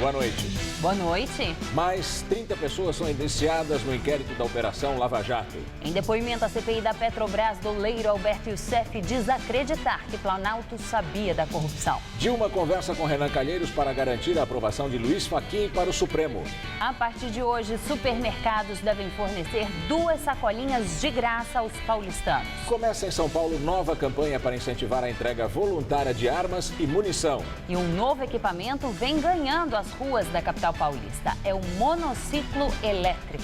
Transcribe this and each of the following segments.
Boa noite. Boa noite. Mais 30 pessoas são indiciadas no inquérito da Operação Lava Jato. Em depoimento à CPI da Petrobras, doleiro Alberto Youssef diz acreditar que Planalto sabia da corrupção. Dilma conversa com Renan Calheiros para garantir a aprovação de Luiz Fachin para o Supremo. A partir de hoje, supermercados devem fornecer 2 sacolinhas de graça aos paulistanos. Começa em São Paulo nova campanha para incentivar a entrega voluntária de armas e munição. E um novo equipamento vem ganhando as ruas da capital paulista. É o monociclo elétrico.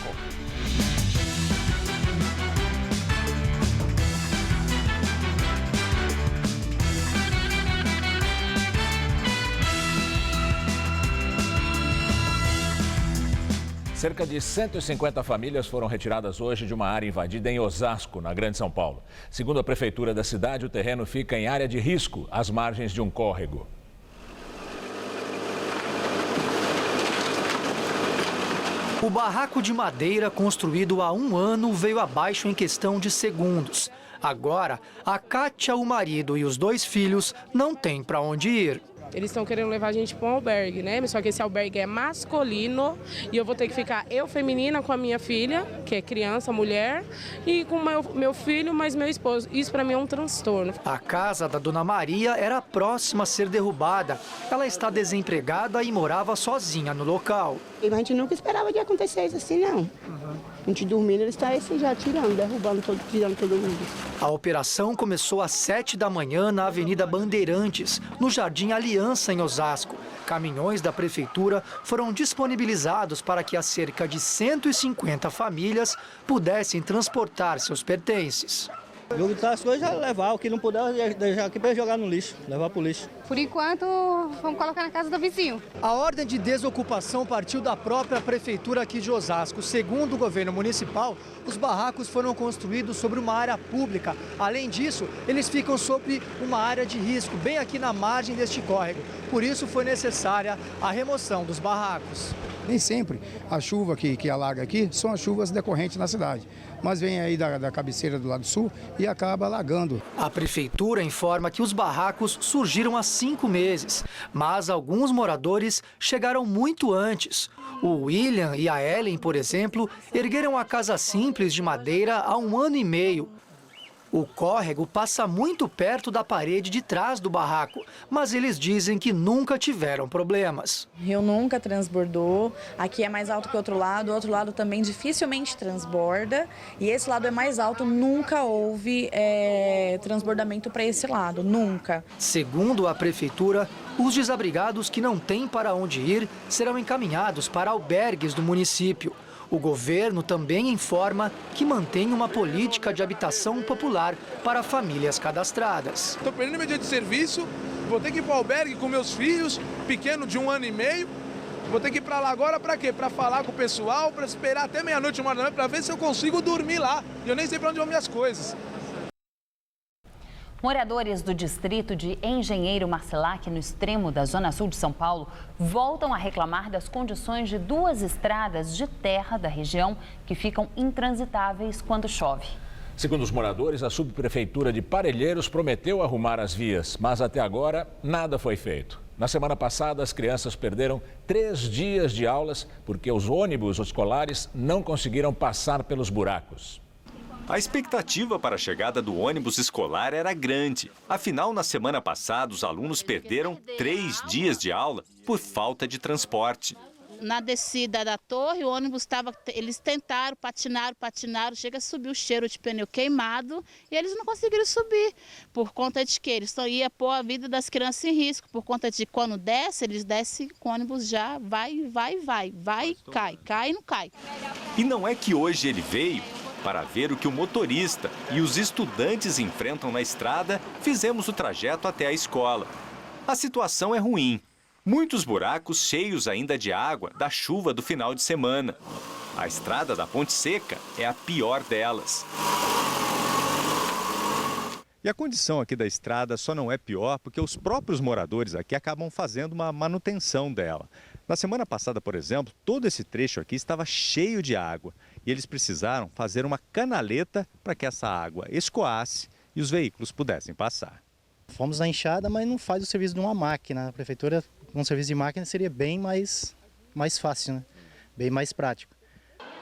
Cerca de 150 famílias foram retiradas hoje de uma área invadida em Osasco, na Grande São Paulo. Segundo a prefeitura da cidade, o terreno fica em área de risco, às margens de um córrego. O barraco de madeira construído há 1 ano veio abaixo em questão de segundos. Agora, a Kátia, o marido e os 2 filhos não têm para onde ir. Eles estão querendo levar a gente para um albergue, né? Só que esse albergue é masculino e eu vou ter que ficar eu feminina com a minha filha, que é criança, mulher, e com meu filho, mas meu esposo. Isso para mim é um transtorno. A casa da Dona Maria era próxima a ser derrubada. Ela está desempregada e morava sozinha no local. A gente nunca esperava de acontecer isso assim, não. A gente dormindo, eles estão assim, já tirando, derrubando, tirando todo mundo. A operação começou às 7 da manhã na Avenida Bandeirantes, no Jardim Aliança, em Osasco. Caminhões da prefeitura foram disponibilizados para que as cerca de 150 famílias pudessem transportar seus pertences. Juntar as coisas, já levar, o que não puder, deixar aqui para jogar no lixo, levar para o lixo. Por enquanto, vamos colocar na casa do vizinho. A ordem de desocupação partiu da própria prefeitura aqui de Osasco. Segundo o governo municipal, os barracos foram construídos sobre uma área pública. Além disso, eles ficam sobre uma área de risco, bem aqui na margem deste córrego. Por isso foi necessária a remoção dos barracos. Nem sempre a chuva que alaga aqui são as chuvas decorrentes na cidade, mas vem aí da cabeceira do lado sul e acaba alagando. A prefeitura informa que os barracos surgiram há 5 meses, mas alguns moradores chegaram muito antes. O William e a Ellen, por exemplo, ergueram a casa simples de madeira há 1 ano e meio. O córrego passa muito perto da parede de trás do barraco, mas eles dizem que nunca tiveram problemas. O rio nunca transbordou, aqui é mais alto que o outro lado também dificilmente transborda, e esse lado é mais alto, nunca houve transbordamento para esse lado, nunca. Segundo a prefeitura, os desabrigados que não têm para onde ir serão encaminhados para albergues do município. O governo também informa que mantém uma política de habitação popular para famílias cadastradas. Estou perdendo meu dia de serviço, vou ter que ir para o albergue com meus filhos, pequeno de 1 ano e meio. Vou ter que ir para lá agora para quê? Para falar com o pessoal, para esperar até meia-noite, 1 hora da manhã, para ver se eu consigo dormir lá. E eu nem sei para onde vão minhas coisas. Moradores do distrito de Engenheiro Marcelac, no extremo da zona sul de São Paulo, voltam a reclamar das condições de 2 estradas de terra da região que ficam intransitáveis quando chove. Segundo os moradores, a subprefeitura de Parelheiros prometeu arrumar as vias, mas até agora nada foi feito. Na semana passada, as crianças perderam 3 dias de aulas porque os ônibus escolares não conseguiram passar pelos buracos. A expectativa para a chegada do ônibus escolar era grande. Afinal, na semana passada, os alunos perderam 3 dias de aula por falta de transporte. Na descida da torre, o ônibus estava... Eles tentaram, patinaram, chega a subir o cheiro de pneu queimado e eles não conseguiram subir. Por conta de que eles iam pôr a vida das crianças em risco. Por conta de quando desce, eles descem com o ônibus já vai e cai e não cai. E não é que hoje ele veio para ver o que o motorista e os estudantes enfrentam na estrada, fizemos o trajeto até a escola. A situação é ruim. Muitos buracos cheios ainda de água da chuva do final de semana. A estrada da Ponte Seca é a pior delas. E a condição aqui da estrada só não é pior porque os próprios moradores aqui acabam fazendo uma manutenção dela. Na semana passada, por exemplo, todo esse trecho aqui estava cheio de água e eles precisaram fazer uma canaleta para que essa água escoasse e os veículos pudessem passar. Fomos na enxada, mas não faz o serviço de uma máquina. A prefeitura um serviço de máquina seria bem mais fácil, né? Bem mais prático.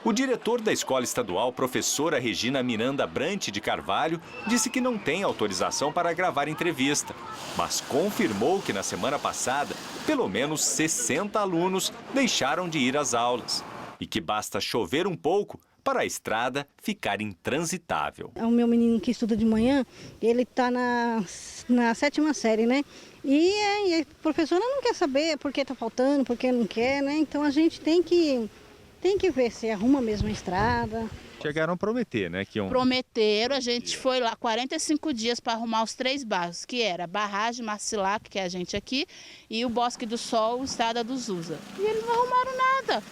O diretor da escola estadual, professora Regina Miranda Brant de Carvalho, disse que não tem autorização para gravar entrevista, mas confirmou que na semana passada, pelo menos 60 alunos deixaram de ir às aulas e que basta chover um pouco para a estrada ficar intransitável. O meu menino que estuda de manhã, ele está na 7ª série, né? E a professora não quer saber por que está faltando, por que não quer, né? Então a gente tem que ver se arruma mesmo a estrada. Chegaram a prometer, né? Prometeram, a gente foi lá 45 dias para arrumar os 3 bairros, que era Barragem, Marcilac, que é a gente aqui, e o Bosque do Sol, Estrada dos Usa. E eles não arrumaram nada.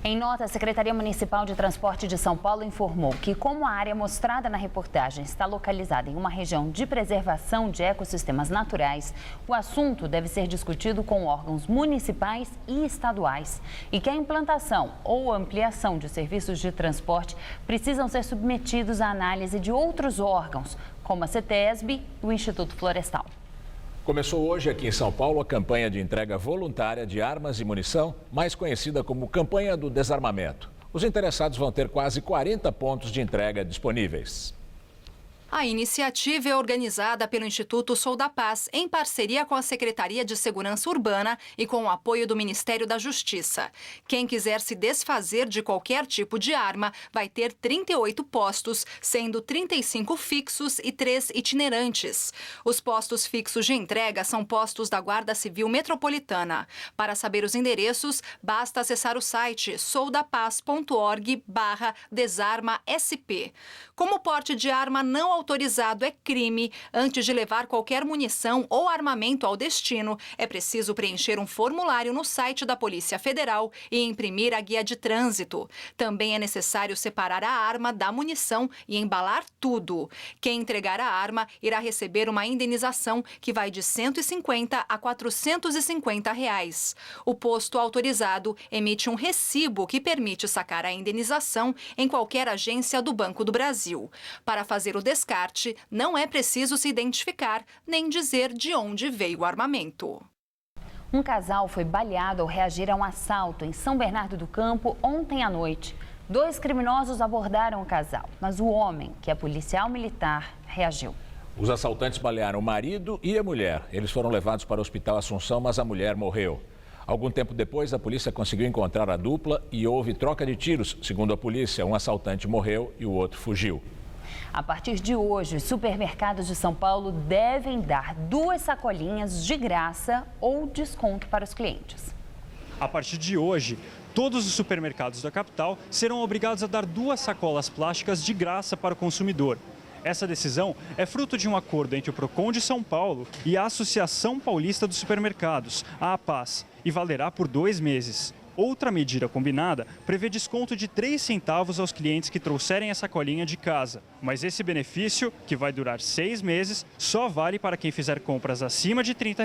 Em nota, a Secretaria Municipal de Transporte de São Paulo informou que, como a área mostrada na reportagem está localizada em uma região de preservação de ecossistemas naturais, o assunto deve ser discutido com órgãos municipais e estaduais e que a implantação ou ampliação de serviços de transporte precisam ser submetidos à análise de outros órgãos, como a CETESB e o Instituto Florestal. Começou hoje aqui em São Paulo a campanha de entrega voluntária de armas e munição, mais conhecida como Campanha do Desarmamento. Os interessados vão ter quase 40 pontos de entrega disponíveis. A iniciativa é organizada pelo Instituto Sou da Paz, em parceria com a Secretaria de Segurança Urbana e com o apoio do Ministério da Justiça. Quem quiser se desfazer de qualquer tipo de arma vai ter 38 postos, sendo 35 fixos e 3 itinerantes. Os postos fixos de entrega são postos da Guarda Civil Metropolitana. Para saber os endereços, basta acessar o site soudapaz.org/desarma-sp. Como o porte de arma não autorizado é crime, antes de levar qualquer munição ou armamento ao destino, é preciso preencher um formulário no site da Polícia Federal e imprimir a guia de trânsito. Também é necessário separar a arma da munição e embalar tudo. Quem entregar a arma irá receber uma indenização que vai de R$ 150 a R$ 450. O posto autorizado emite um recibo que permite sacar a indenização em qualquer agência do Banco do Brasil. Para fazer o descarte, não é preciso se identificar nem dizer de onde veio o armamento. Um casal foi baleado ao reagir a um assalto em São Bernardo do Campo ontem à noite. 2 criminosos abordaram o casal, mas o homem, que é policial militar, reagiu. Os assaltantes balearam o marido e a mulher. Eles foram levados para o Hospital Assunção, mas a mulher morreu. Algum tempo depois, a polícia conseguiu encontrar a dupla e houve troca de tiros. Segundo a polícia, um assaltante morreu e o outro fugiu. A partir de hoje, os supermercados de São Paulo devem dar 2 sacolinhas de graça ou desconto para os clientes. A partir de hoje, todos os supermercados da capital serão obrigados a dar 2 sacolas plásticas de graça para o consumidor. Essa decisão é fruto de um acordo entre o Procon de São Paulo e a Associação Paulista dos Supermercados, a APAS, e valerá por 2 meses. Outra medida combinada prevê desconto de 3 centavos aos clientes que trouxerem a sacolinha de casa. Mas esse benefício, que vai durar 6 meses, só vale para quem fizer compras acima de R$ 30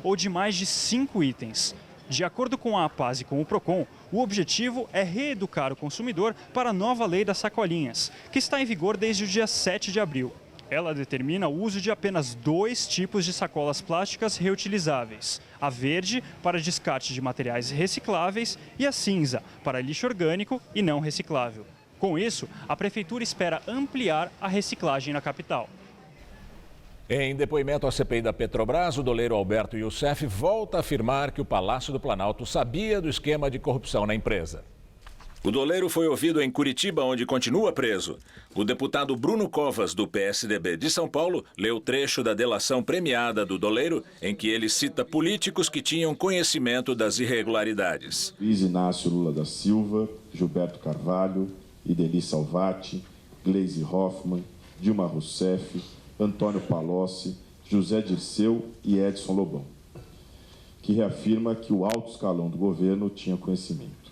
ou de mais de 5 itens. De acordo com a APAS e com o Procon, o objetivo é reeducar o consumidor para a nova lei das sacolinhas, que está em vigor desde o dia 7 de abril. Ela determina o uso de apenas 2 tipos de sacolas plásticas reutilizáveis. A verde, para descarte de materiais recicláveis, e a cinza, para lixo orgânico e não reciclável. Com isso, a Prefeitura espera ampliar a reciclagem na capital. Em depoimento à CPI da Petrobras, o doleiro Alberto Youssef volta a afirmar que o Palácio do Planalto sabia do esquema de corrupção na empresa. O doleiro foi ouvido em Curitiba, onde continua preso. O deputado Bruno Covas, do PSDB de São Paulo, leu trecho da delação premiada do doleiro, em que ele cita políticos que tinham conhecimento das irregularidades. Luiz Inácio Lula da Silva, Gilberto Carvalho, Ideli Salvati, Gleisi Hoffmann, Dilma Rousseff, Antônio Palocci, José Dirceu e Edson Lobão, que reafirma que o alto escalão do governo tinha conhecimento.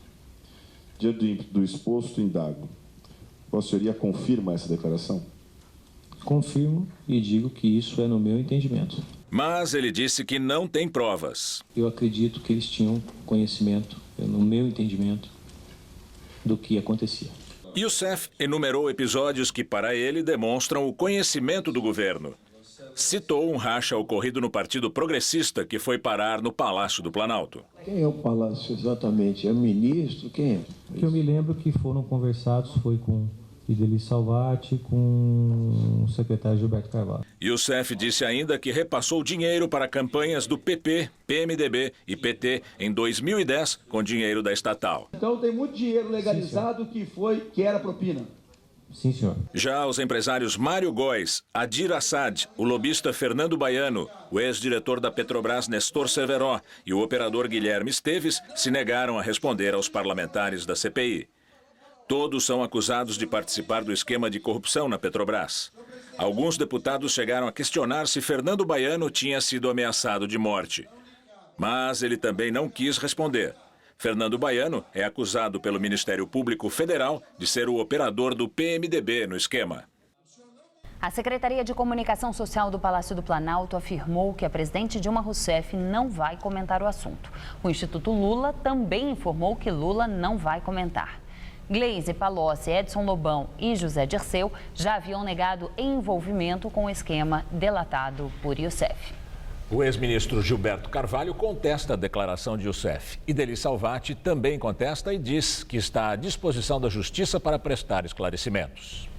Diante do exposto, indago. Vossa Senhoria confirma essa declaração? Confirmo e digo que isso é no meu entendimento. Mas ele disse que não tem provas. Eu acredito que eles tinham conhecimento, no meu entendimento, do que acontecia. Youssef enumerou episódios que, para ele, demonstram o conhecimento do governo. citou um racha ocorrido no Partido Progressista que foi parar no Palácio do Planalto. Quem é o Palácio exatamente? É o ministro? Quem é? Que eu me lembro que foram conversados, foi com Ideli Salvati, com o secretário Gilberto Carvalho. Youssef disse ainda que repassou dinheiro para campanhas do PP, PMDB e PT em 2010 com dinheiro da estatal. Então tem muito dinheiro legalizado que era propina. Sim, senhor. Já os empresários Mário Góes, Adir Assad, o lobista Fernando Baiano, o ex-diretor da Petrobras Nestor Severo e o operador Guilherme Esteves se negaram a responder aos parlamentares da CPI. Todos são acusados de participar do esquema de corrupção na Petrobras. Alguns deputados chegaram a questionar se Fernando Baiano tinha sido ameaçado de morte. Mas ele também não quis responder. Fernando Baiano é acusado pelo Ministério Público Federal de ser o operador do PMDB no esquema. A Secretaria de Comunicação Social do Palácio do Planalto afirmou que a presidente Dilma Rousseff não vai comentar o assunto. O Instituto Lula também informou que Lula não vai comentar. Gleisi Palocci, Edson Lobão e José Dirceu já haviam negado envolvimento com o esquema delatado por Youssef. O ex-ministro Gilberto Carvalho contesta a declaração de Youssef. Ideli Salvati também contesta e diz que está à disposição da Justiça para prestar esclarecimentos.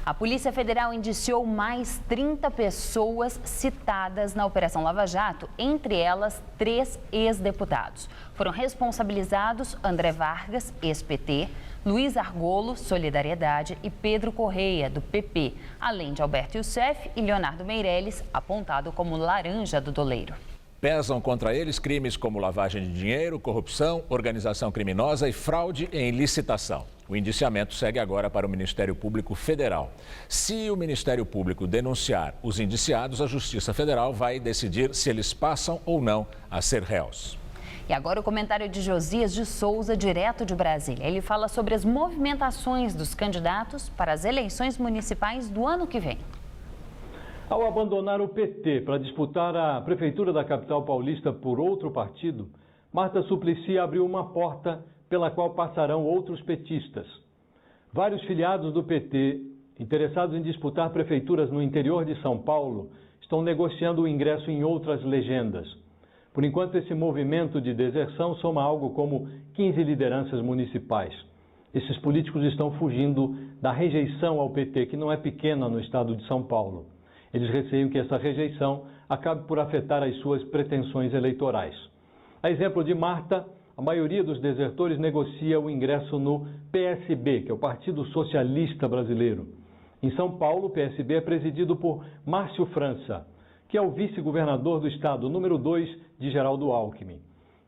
A Polícia Federal indiciou mais 30 pessoas citadas na Operação Lava Jato, entre elas 3 ex-deputados. Foram responsabilizados André Vargas, ex-PT, Luiz Argolo, Solidariedade e Pedro Correia, do PP, além de Alberto Youssef e Leonardo Meirelles, apontado como laranja do doleiro. Pesam contra eles crimes como lavagem de dinheiro, corrupção, organização criminosa e fraude em licitação. O indiciamento segue agora para o Ministério Público Federal. Se o Ministério Público denunciar os indiciados, a Justiça Federal vai decidir se eles passam ou não a ser réus. E agora o comentário de Josias de Souza, direto de Brasília. Ele fala sobre as movimentações dos candidatos para as eleições municipais do ano que vem. Ao abandonar o PT para disputar a prefeitura da capital paulista por outro partido, Marta Suplicy abriu uma porta pela qual passarão outros petistas. Vários filiados do PT, interessados em disputar prefeituras no interior de São Paulo, estão negociando o ingresso em outras legendas. Por enquanto, esse movimento de deserção soma algo como 15 lideranças municipais. Esses políticos estão fugindo da rejeição ao PT, que não é pequena no estado de São Paulo. Eles receiam que essa rejeição acabe por afetar as suas pretensões eleitorais. A exemplo de Marta, a maioria dos desertores negocia o ingresso no PSB, que é o Partido Socialista Brasileiro. Em São Paulo, o PSB é presidido por Márcio França, que é o vice-governador do estado, número 2 de Geraldo Alckmin.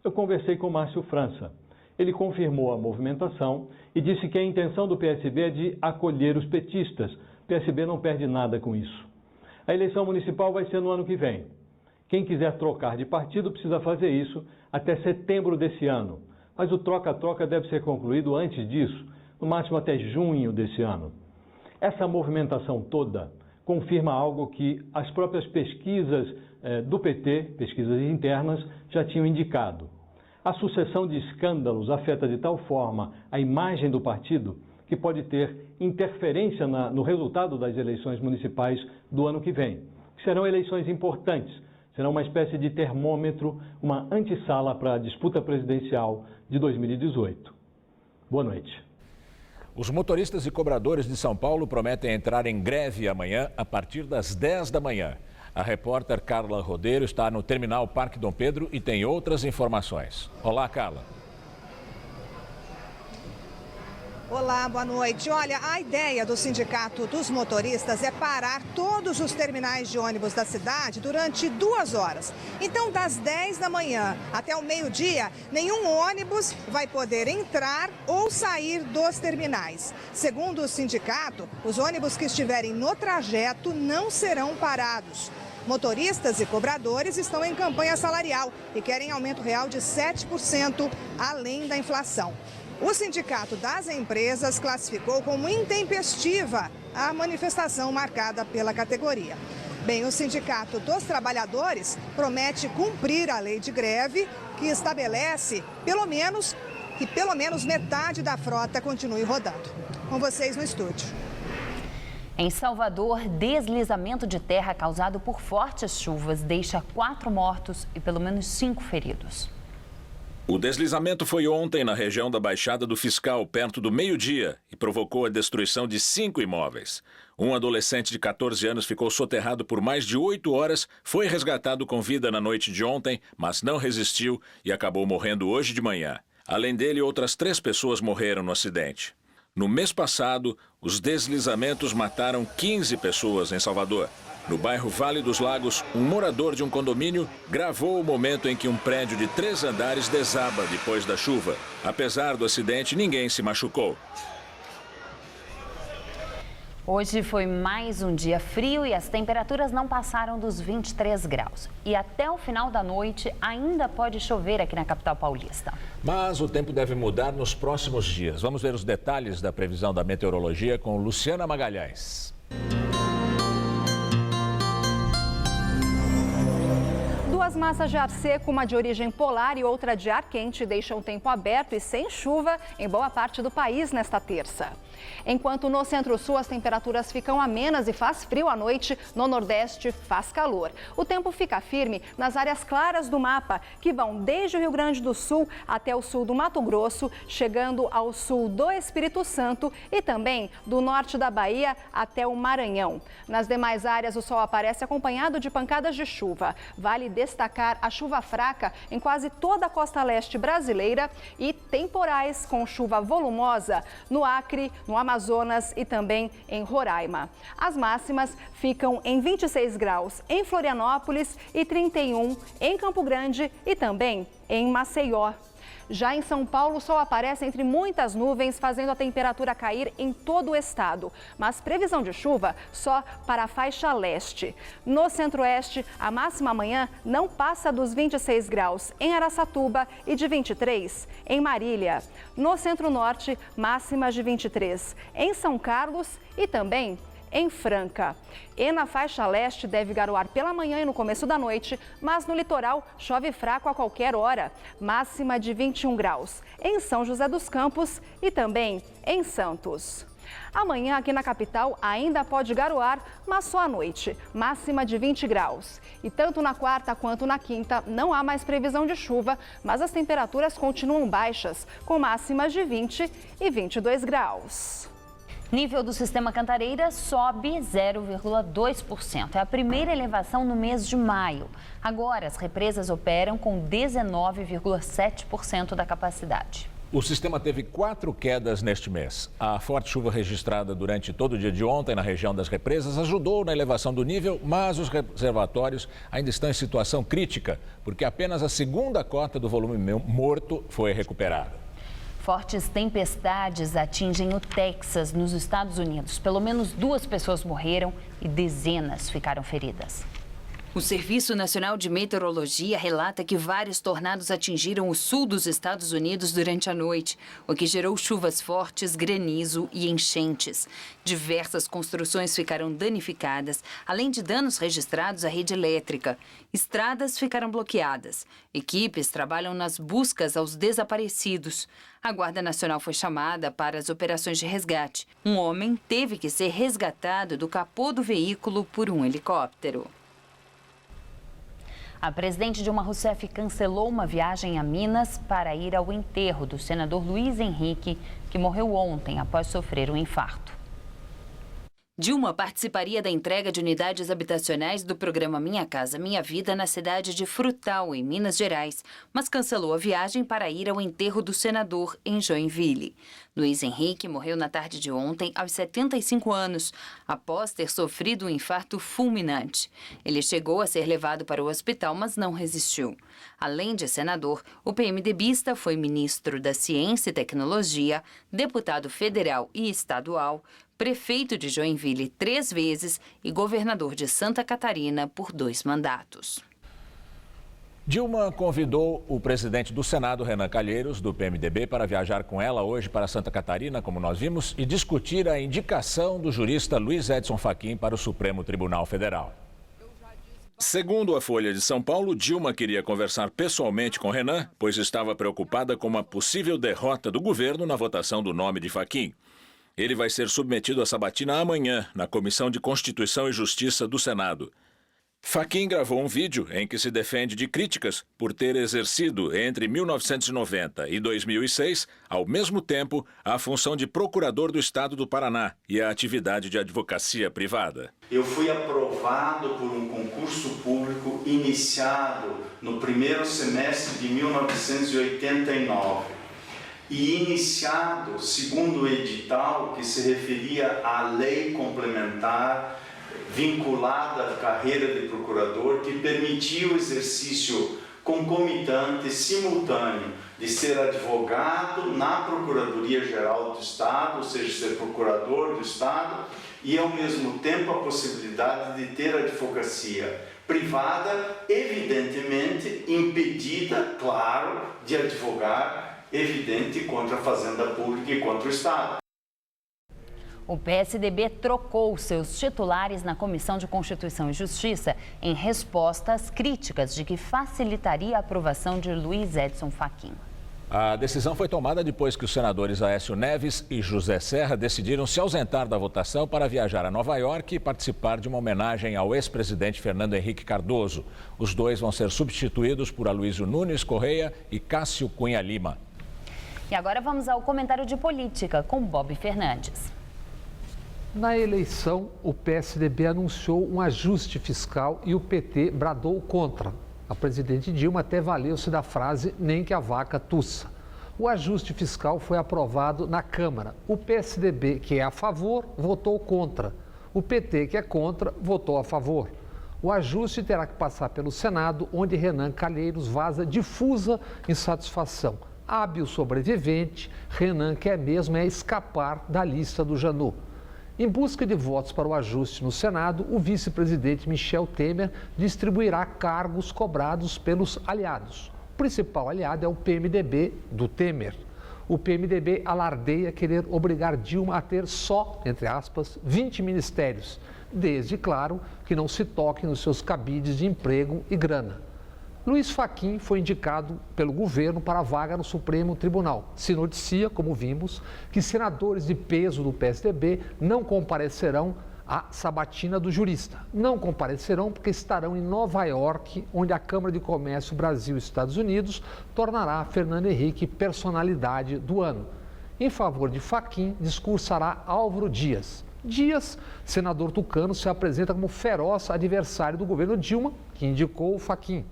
Eu conversei com Márcio França. Ele confirmou a movimentação e disse que a intenção do PSB é de acolher os petistas. O PSB não perde nada com isso. A eleição municipal vai ser no ano que vem. Quem quiser trocar de partido precisa fazer isso até setembro desse ano. Mas o troca-troca deve ser concluído antes disso, no máximo até junho desse ano. Essa movimentação toda confirma algo que as próprias pesquisas do PT, pesquisas internas, já tinham indicado. A sucessão de escândalos afeta de tal forma a imagem do partido que pode ter interferência no resultado das eleições municipais do ano que vem. Serão eleições importantes, serão uma espécie de termômetro, uma antessala para a disputa presidencial de 2018. Boa noite. Os motoristas e cobradores de São Paulo prometem entrar em greve amanhã a partir das 10 da manhã. A repórter Carla Rodeiro está no terminal Parque Dom Pedro e tem outras informações. Olá, Carla. Olá, boa noite. Olha, a ideia do Sindicato dos Motoristas é parar todos os terminais de ônibus da cidade durante 2 horas. Então, das 10 da manhã até o meio-dia, nenhum ônibus vai poder entrar ou sair dos terminais. Segundo o sindicato, os ônibus que estiverem no trajeto não serão parados. Motoristas e cobradores estão em campanha salarial e querem aumento real de 7%, além da inflação. O Sindicato das Empresas classificou como intempestiva a manifestação marcada pela categoria. Bem, o Sindicato dos Trabalhadores promete cumprir a lei de greve, que estabelece que pelo menos metade da frota continue rodando. Com vocês no estúdio. Em Salvador, deslizamento de terra causado por fortes chuvas deixa 4 mortos e pelo menos 5 feridos. O deslizamento foi ontem na região da Baixada do Fiscal, perto do meio-dia, e provocou a destruição de 5 imóveis. Um adolescente de 14 anos ficou soterrado por mais de 8 horas, foi resgatado com vida na noite de ontem, mas não resistiu e acabou morrendo hoje de manhã. Além dele, outras 3 pessoas morreram no acidente. No mês passado, os deslizamentos mataram 15 pessoas em Salvador. No bairro Vale dos Lagos, um morador de um condomínio gravou o momento em que um prédio de 3 andares desaba depois da chuva. Apesar do acidente, ninguém se machucou. Hoje foi mais um dia frio e as temperaturas não passaram dos 23 graus. E até o final da noite ainda pode chover aqui na capital paulista. Mas o tempo deve mudar nos próximos dias. Vamos ver os detalhes da previsão da meteorologia com Luciana Magalhães. Duas massas de ar seco, uma de origem polar e outra de ar quente, deixam o tempo aberto e sem chuva em boa parte do país nesta terça. Enquanto no centro-sul as temperaturas ficam amenas e faz frio à noite, no nordeste faz calor. O tempo fica firme nas áreas claras do mapa, que vão desde o Rio Grande do Sul até o sul do Mato Grosso, chegando ao sul do Espírito Santo e também do norte da Bahia até o Maranhão. Nas demais áreas o sol aparece acompanhado de pancadas de chuva. Vale destacar a chuva fraca em quase toda a costa leste brasileira e temporais com chuva volumosa no Acre, no Amazonas e também em Roraima. As máximas ficam em 26 graus em Florianópolis e 31 em Campo Grande e também em Maceió. Já em São Paulo, o sol aparece entre muitas nuvens, fazendo a temperatura cair em todo o estado. Mas previsão de chuva só para a faixa leste. No centro-oeste, a máxima amanhã não passa dos 26 graus em Araçatuba e de 23 em Marília. No centro-norte, máximas de 23 em São Carlos e também em Franca. E na faixa leste deve garoar pela manhã e no começo da noite, mas no litoral chove fraco a qualquer hora, máxima de 21 graus em São José dos Campos e também em Santos. Amanhã aqui na capital ainda pode garoar, mas só à noite, máxima de 20 graus. E tanto na quarta quanto na quinta não há mais previsão de chuva, mas as temperaturas continuam baixas, com máximas de 20 e 22 graus. Nível do sistema Cantareira sobe 0,2%. É a primeira elevação no mês de maio. Agora, as represas operam com 19,7% da capacidade. O sistema teve 4 quedas neste mês. A forte chuva registrada durante todo o dia de ontem na região das represas ajudou na elevação do nível, mas os reservatórios ainda estão em situação crítica, porque apenas a segunda cota do volume morto foi recuperada. Fortes tempestades atingem o Texas, nos Estados Unidos. Pelo menos 2 pessoas morreram e dezenas ficaram feridas. O Serviço Nacional de Meteorologia relata que vários tornados atingiram o sul dos Estados Unidos durante a noite, o que gerou chuvas fortes, granizo e enchentes. Diversas construções ficaram danificadas, além de danos registrados à rede elétrica. Estradas ficaram bloqueadas. Equipes trabalham nas buscas aos desaparecidos. A Guarda Nacional foi chamada para as operações de resgate. Um homem teve que ser resgatado do capô do veículo por um helicóptero. A presidente Dilma Rousseff cancelou uma viagem a Minas para ir ao enterro do senador Luiz Henrique, que morreu ontem após sofrer um infarto. Dilma participaria da entrega de unidades habitacionais do programa Minha Casa Minha Vida na cidade de Frutal, em Minas Gerais, mas cancelou a viagem para ir ao enterro do senador em Joinville. Luiz Henrique morreu na tarde de ontem, aos 75 anos, após ter sofrido um infarto fulminante. Ele chegou a ser levado para o hospital, mas não resistiu. Além de senador, o PMDBista foi ministro da Ciência e Tecnologia, deputado federal e estadual, prefeito de Joinville 3 vezes e governador de Santa Catarina por 2 mandatos. Dilma convidou o presidente do Senado, Renan Calheiros, do PMDB, para viajar com ela hoje para Santa Catarina, como nós vimos, e discutir a indicação do jurista Luiz Edson Fachin para o Supremo Tribunal Federal. Segundo a Folha de São Paulo, Dilma queria conversar pessoalmente com Renan, pois estava preocupada com uma possível derrota do governo na votação do nome de Fachin. Ele vai ser submetido à sabatina amanhã, na Comissão de Constituição e Justiça do Senado. Fachin gravou um vídeo em que se defende de críticas por ter exercido, entre 1990 e 2006, ao mesmo tempo, a função de procurador do Estado do Paraná e a atividade de advocacia privada. Eu fui aprovado por um concurso público iniciado no primeiro semestre de 1989 e iniciado segundo o edital que se referia à lei complementar vinculada à carreira de procurador, que permitia o exercício concomitante, simultâneo, de ser advogado na Procuradoria-Geral do Estado, ou seja, ser procurador do Estado, e ao mesmo tempo a possibilidade de ter advocacia privada, evidentemente impedida, claro, de advogar, evidente, contra a Fazenda Pública e contra o Estado. O PSDB trocou seus titulares na Comissão de Constituição e Justiça em resposta às críticas de que facilitaria a aprovação de Luiz Edson Fachin. A decisão foi tomada depois que os senadores Aécio Neves e José Serra decidiram se ausentar da votação para viajar a Nova York e participar de uma homenagem ao ex-presidente Fernando Henrique Cardoso. Os dois vão ser substituídos por Aloysio Nunes Correia e Cássio Cunha Lima. E agora vamos ao comentário de política com Bob Fernandes. Na eleição, o PSDB anunciou um ajuste fiscal e o PT bradou contra. A presidente Dilma até valeu-se da frase "nem que a vaca tussa". O ajuste fiscal foi aprovado na Câmara. O PSDB, que é a favor, votou contra. O PT, que é contra, votou a favor. O ajuste terá que passar pelo Senado, onde Renan Calheiros vaza difusa insatisfação. Hábil sobrevivente, Renan quer mesmo escapar da lista do Janot. Em busca de votos para o ajuste no Senado, o vice-presidente Michel Temer distribuirá cargos cobrados pelos aliados. O principal aliado é o PMDB do Temer. O PMDB alardeia querer obrigar Dilma a ter só, entre aspas, 20 ministérios, desde, claro, que não se toque nos seus cabides de emprego e grana. Luiz Fachin foi indicado pelo governo para a vaga no Supremo Tribunal. Se noticia, como vimos, que senadores de peso do PSDB não comparecerão à sabatina do jurista. Não comparecerão porque estarão em Nova York, onde a Câmara de Comércio Brasil e Estados Unidos tornará Fernando Henrique personalidade do ano. Em favor de Fachin, discursará Álvaro Dias. Dias, senador tucano, se apresenta como feroz adversário do governo Dilma, que indicou o Fachin.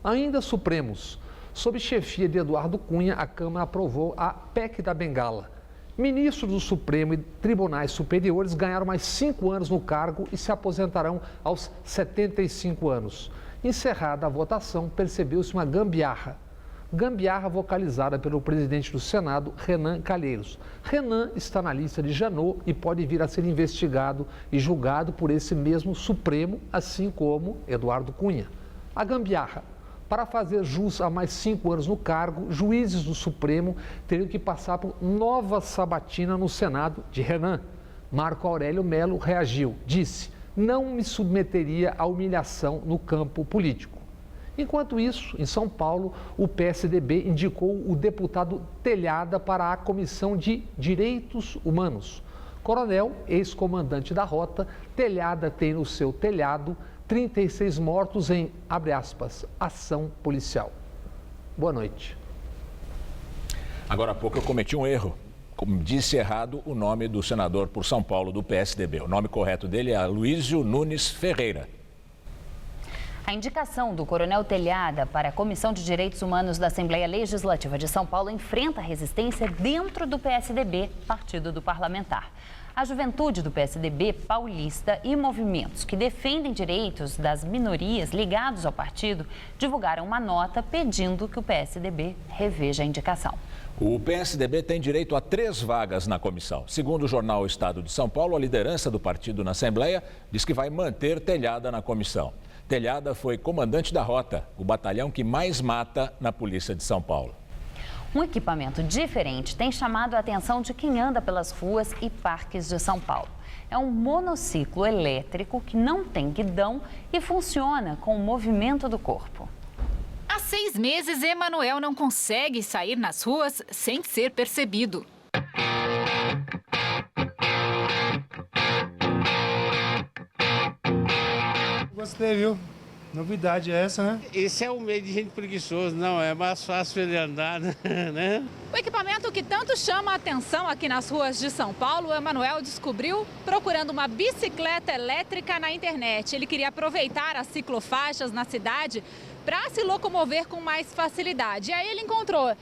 Ainda Supremos. Sob chefia de Eduardo Cunha, a Câmara aprovou a PEC da Bengala. Ministros do Supremo e tribunais superiores ganharam mais 5 anos no cargo e se aposentarão aos 75 anos. Encerrada a votação, percebeu-se uma gambiarra. Gambiarra vocalizada pelo presidente do Senado, Renan Calheiros. Renan está na lista de Janot e pode vir a ser investigado e julgado por esse mesmo Supremo, assim como Eduardo Cunha. A gambiarra. Para fazer jus a mais 5 anos no cargo, juízes do Supremo teriam que passar por nova sabatina no Senado de Renan. Marco Aurélio Melo reagiu, disse: "Não me submeteria à humilhação no campo político". Enquanto isso, em São Paulo, o PSDB indicou o deputado Telhada para a Comissão de Direitos Humanos. Coronel, ex-comandante da Rota, Telhada tem no seu telhado 36 mortos em, abre aspas, ação policial. Boa noite. Agora há pouco eu cometi um erro. Como disse errado o nome do senador por São Paulo do PSDB. O nome correto dele é Aloysio Nunes Ferreira. A indicação do Coronel Telhada para a Comissão de Direitos Humanos da Assembleia Legislativa de São Paulo enfrenta resistência dentro do PSDB, partido do parlamentar. A juventude do PSDB paulista e movimentos que defendem direitos das minorias ligados ao partido divulgaram uma nota pedindo que o PSDB reveja a indicação. O PSDB tem direito a 3 vagas na comissão. Segundo o jornal Estado de São Paulo, a liderança do partido na Assembleia diz que vai manter Telhada na comissão. Telhada foi comandante da Rota, o batalhão que mais mata na Polícia de São Paulo. Um equipamento diferente tem chamado a atenção de quem anda pelas ruas e parques de São Paulo. É um monociclo elétrico que não tem guidão e funciona com o movimento do corpo. Há 6 meses, Emanuel não consegue sair nas ruas sem ser percebido. Gostei, viu? Novidade é essa, né? Esse é o meio de gente preguiçoso, não, é mais fácil ele andar, né? O equipamento que tanto chama a atenção aqui nas ruas de São Paulo, o Emanuel descobriu procurando uma bicicleta elétrica na internet. Ele queria aproveitar as ciclofaixas na cidade para se locomover com mais facilidade. E aí ele encontrou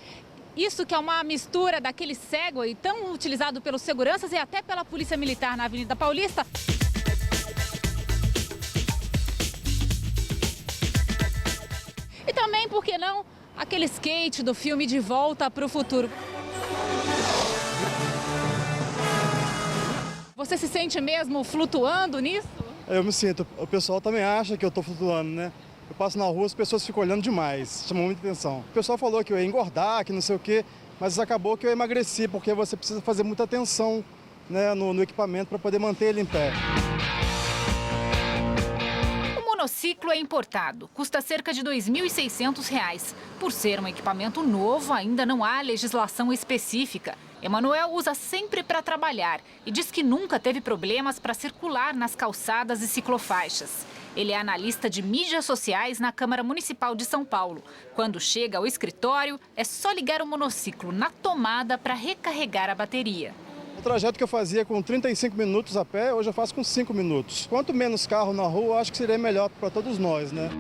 isso, que é uma mistura daquele Segway tão utilizado pelos seguranças e até pela Polícia Militar na Avenida Paulista. E também, por que não, aquele skate do filme De Volta para o Futuro. Você se sente mesmo flutuando nisso? Eu me sinto. O pessoal também acha que eu estou flutuando, né? Eu passo na rua, as pessoas ficam olhando demais, chamam muita atenção. O pessoal falou que eu ia engordar, que não sei o quê, mas acabou que eu emagreci, porque você precisa fazer muita atenção, né, no equipamento para poder manter ele em pé. O monociclo é importado, custa cerca de R$ 2.600. Por ser um equipamento novo, ainda não há legislação específica. Emanuel usa sempre para trabalhar e diz que nunca teve problemas para circular nas calçadas e ciclofaixas. Ele é analista de mídias sociais na Câmara Municipal de São Paulo. Quando chega ao escritório, é só ligar o monociclo na tomada para recarregar a bateria. O trajeto que eu fazia com 35 minutos a pé, hoje eu faço com 5 minutos. Quanto menos carro na rua, eu acho que seria melhor para todos nós, né?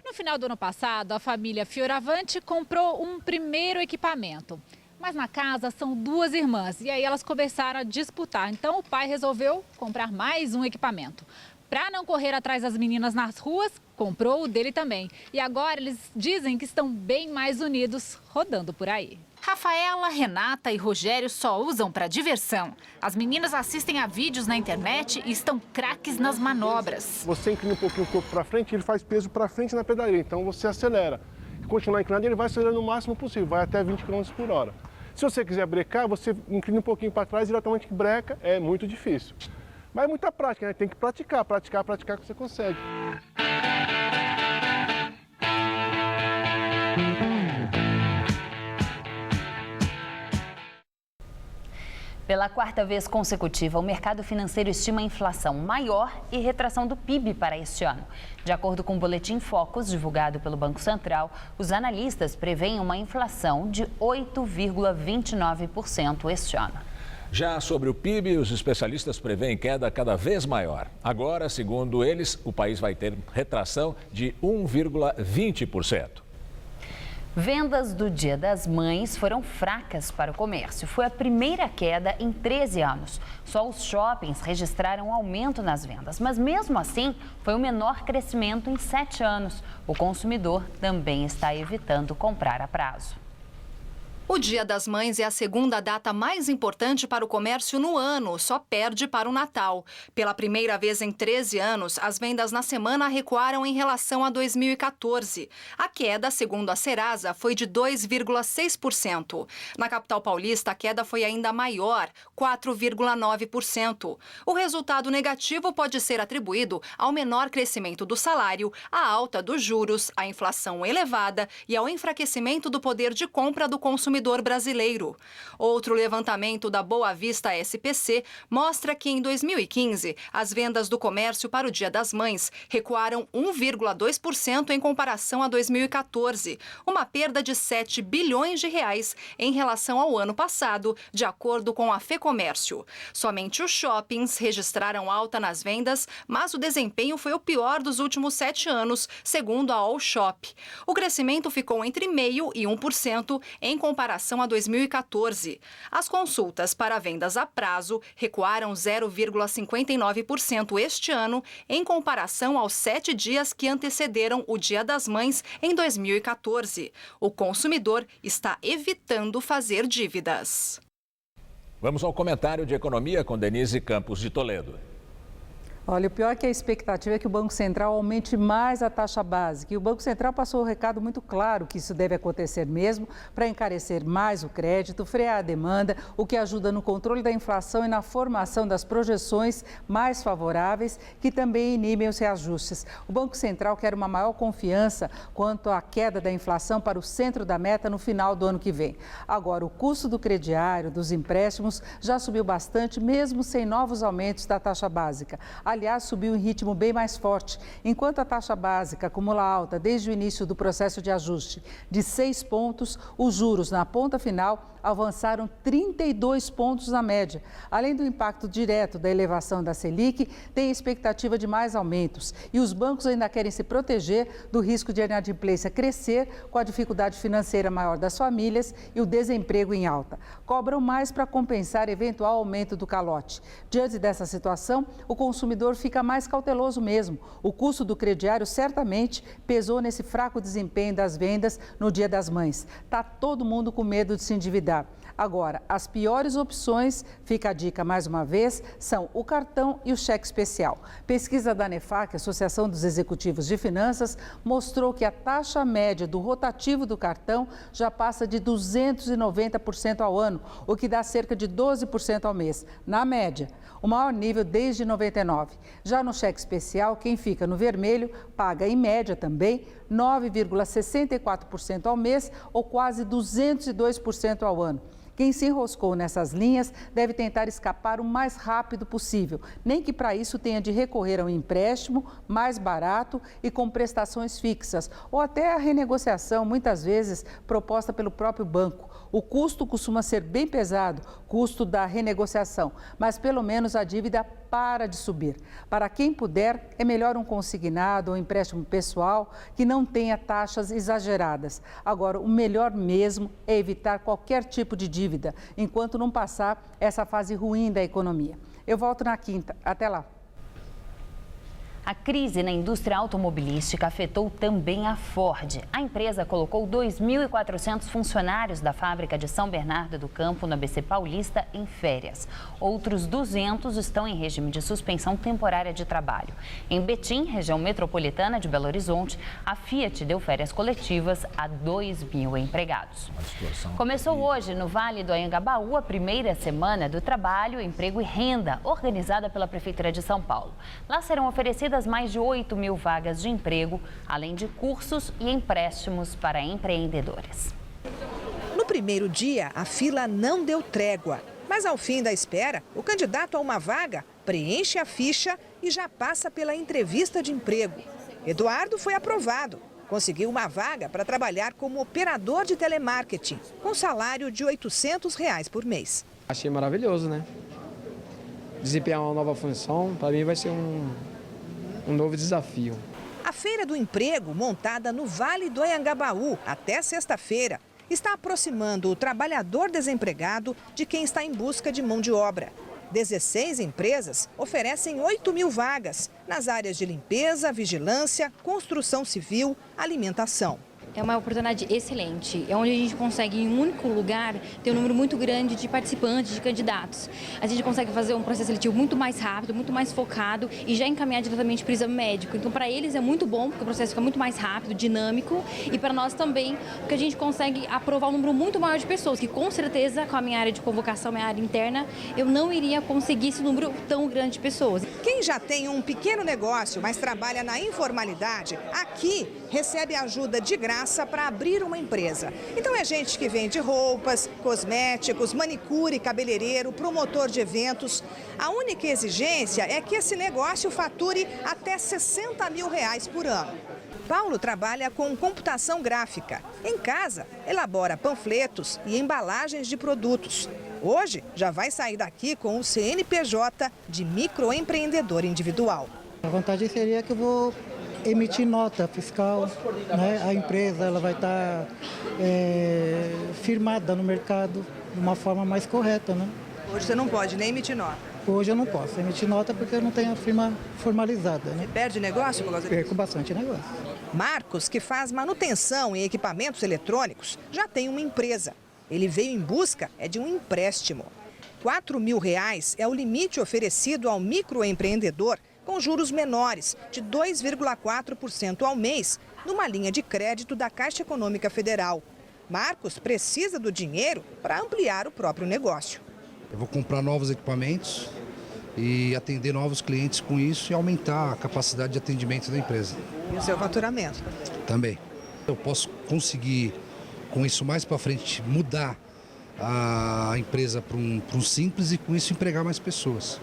No final do ano passado, a família Fioravante comprou um primeiro equipamento. Mas na casa são duas irmãs e aí elas começaram a disputar. Então o pai resolveu comprar mais um equipamento. Para não correr atrás das meninas nas ruas, comprou o dele também. E agora eles dizem que estão bem mais unidos rodando por aí. Rafaela, Renata e Rogério só usam para diversão. As meninas assistem a vídeos na internet e estão craques nas manobras. Você inclina um pouquinho o corpo para frente, ele faz peso para frente na pedaria, então você acelera. Continuar inclinado, ele vai acelerando o máximo possível, vai até 20 km por hora. Se você quiser brecar, você inclina um pouquinho para trás e diretamente breca, é muito difícil. Mas é muita prática, né? Tem que praticar que você consegue. Pela quarta vez consecutiva, o mercado financeiro estima a inflação maior e retração do PIB para este ano. De acordo com o boletim Focus, divulgado pelo Banco Central, os analistas preveem uma inflação de 8,29% este ano. Já sobre o PIB, os especialistas preveem queda cada vez maior. Agora, segundo eles, o país vai ter retração de 1,20%. Vendas do Dia das Mães foram fracas para o comércio. Foi a primeira queda em 13 anos. Só os shoppings registraram um aumento nas vendas, mas mesmo assim foi o menor crescimento em 7 anos. O consumidor também está evitando comprar a prazo. O Dia das Mães é a segunda data mais importante para o comércio no ano, só perde para o Natal. Pela primeira vez em 13 anos, as vendas na semana recuaram em relação a 2014. A queda, segundo a Serasa, foi de 2,6%. Na capital paulista, a queda foi ainda maior, 4,9%. O resultado negativo pode ser atribuído ao menor crescimento do salário, à alta dos juros, à inflação elevada e ao enfraquecimento do poder de compra do consumidor brasileiro. Outro levantamento da Boa Vista SPC mostra que em 2015 as vendas do comércio para o Dia das Mães recuaram 1,2% em comparação a 2014, uma perda de 7 bilhões de reais em relação ao ano passado, de acordo com a Fecomércio. Somente os shoppings registraram alta nas vendas, mas o desempenho foi o pior dos últimos 7 anos, segundo a All Shop. O crescimento ficou entre 0,5% e 1% em comparação a 2014. As consultas para vendas a prazo recuaram 0,59% este ano, em comparação aos 7 dias que antecederam o Dia das Mães em 2014. O consumidor está evitando fazer dívidas. Vamos ao comentário de economia com Denise Campos de Toledo. Olha, o pior é que a expectativa é que o Banco Central aumente mais a taxa básica. E o Banco Central passou um recado muito claro que isso deve acontecer mesmo para encarecer mais o crédito, frear a demanda, o que ajuda no controle da inflação e na formação das projeções mais favoráveis, que também inibem os reajustes. O Banco Central quer uma maior confiança quanto à queda da inflação para o centro da meta no final do ano que vem. Agora, o custo do crediário, dos empréstimos, já subiu bastante, mesmo sem novos aumentos da taxa básica. Aliás, subiu em ritmo bem mais forte. Enquanto a taxa básica acumula alta desde o início do processo de ajuste de 6 pontos, os juros na ponta final avançaram 32 pontos na média. Além do impacto direto da elevação da Selic, tem expectativa de mais aumentos. E os bancos ainda querem se proteger do risco de a inadimplência crescer com a dificuldade financeira maior das famílias e o desemprego em alta. Cobram mais para compensar eventual aumento do calote. Diante dessa situação, o consumidor fica mais cauteloso mesmo. O custo do crediário certamente pesou nesse fraco desempenho das vendas no Dia das Mães. Está todo mundo com medo de se endividar. Agora, as piores opções, fica a dica mais uma vez, são o cartão e o cheque especial. Pesquisa da ANEFAC, Associação dos Executivos de Finanças, mostrou que a taxa média do rotativo do cartão já passa de 290% ao ano, o que dá cerca de 12% ao mês, na média, o maior nível desde 99. Já no cheque especial, quem fica no vermelho paga, em média também, 9,64% ao mês ou quase 202% ao ano. Quem se enroscou nessas linhas deve tentar escapar o mais rápido possível, nem que para isso tenha de recorrer a um empréstimo mais barato e com prestações fixas, ou até a renegociação, muitas vezes proposta pelo próprio banco. O custo costuma ser bem pesado, custo da renegociação, mas pelo menos a dívida para de subir. Para quem puder, é melhor um consignado ou empréstimo pessoal que não tenha taxas exageradas. Agora, o melhor mesmo é evitar qualquer tipo de dívida, enquanto não passar essa fase ruim da economia. Eu volto na quinta. Até lá. A crise na indústria automobilística afetou também a Ford. A empresa colocou 2.400 funcionários da fábrica de São Bernardo do Campo, na ABC Paulista, em férias. Outros 200 estão em regime de suspensão temporária de trabalho. Em Betim, região metropolitana de Belo Horizonte, a Fiat deu férias coletivas a 2.000 empregados. Começou hoje, no Vale do Anhangabaú, a primeira semana do Trabalho, Emprego e Renda, organizada pela Prefeitura de São Paulo. Lá serão oferecidas mais de 8.000 vagas de emprego, além de cursos e empréstimos para empreendedores. No primeiro dia, a fila não deu trégua. Mas ao fim da espera, o candidato a uma vaga preenche a ficha e já passa pela entrevista de emprego. Eduardo foi aprovado. Conseguiu uma vaga para trabalhar como operador de telemarketing, com salário de R$ 800 por mês. Achei maravilhoso, né? Desempenhar uma nova função, para mim vai ser um novo desafio. A Feira do Emprego, montada no Vale do Anhangabaú até sexta-feira, está aproximando o trabalhador desempregado de quem está em busca de mão de obra. 16 empresas oferecem 8.000 vagas nas áreas de limpeza, vigilância, construção civil, alimentação. É uma oportunidade excelente, é onde a gente consegue, em um único lugar, ter um número muito grande de participantes, de candidatos. A gente consegue fazer um processo seletivo muito mais rápido, muito mais focado e já encaminhar diretamente para o exame médico. Então, para eles é muito bom, porque o processo fica muito mais rápido, dinâmico, e para nós também, porque a gente consegue aprovar um número muito maior de pessoas, que com certeza, com a minha área de convocação, minha área interna, eu não iria conseguir esse número tão grande de pessoas. Quem já tem um pequeno negócio, mas trabalha na informalidade, aqui recebe ajuda de graça para abrir uma empresa. Então é gente que vende roupas, cosméticos, manicure, cabeleireiro, promotor de eventos. A única exigência é que esse negócio fature até R$ 60.000 por ano. Paulo trabalha com computação gráfica. Em casa, elabora panfletos e embalagens de produtos. Hoje, já vai sair daqui com o CNPJ de microempreendedor individual. A vantagem seria que eu vou emitir nota fiscal, né? A empresa ela vai estar firmada no mercado de uma forma mais correta, né? Hoje você não pode nem emitir nota? Hoje eu não posso emitir nota porque eu não tenho a firma formalizada, né? Você perde negócio por causa disso? Perco bastante negócio. Marcos, que faz manutenção em equipamentos eletrônicos, já tem uma empresa. Ele veio em busca de um empréstimo. R$ 4.000 é o limite oferecido ao microempreendedor com juros menores, de 2,4% ao mês, numa linha de crédito da Caixa Econômica Federal. Marcos precisa do dinheiro para ampliar o próprio negócio. Eu vou comprar novos equipamentos e atender novos clientes com isso e aumentar a capacidade de atendimento da empresa. E o seu faturamento? Também. Eu posso conseguir, com isso mais para frente, mudar a empresa para um simples e com isso empregar mais pessoas.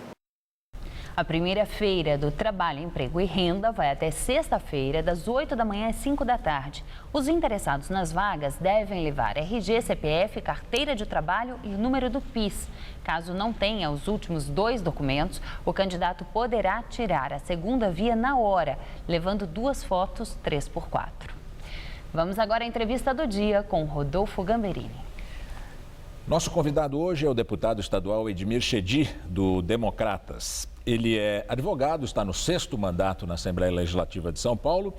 A primeira feira do Trabalho, Emprego e Renda vai até sexta-feira, das 8 da manhã às 5 da tarde. Os interessados nas vagas devem levar RG, CPF, carteira de trabalho e o número do PIS. Caso não tenha os últimos 2 documentos, o candidato poderá tirar a segunda via na hora, levando 2 fotos 3x4. Vamos agora à entrevista do dia com Rodolfo Gamberini. Nosso convidado hoje é o deputado estadual Edmir Chedid, do Democratas. Ele é advogado, está no 6º mandato na Assembleia Legislativa de São Paulo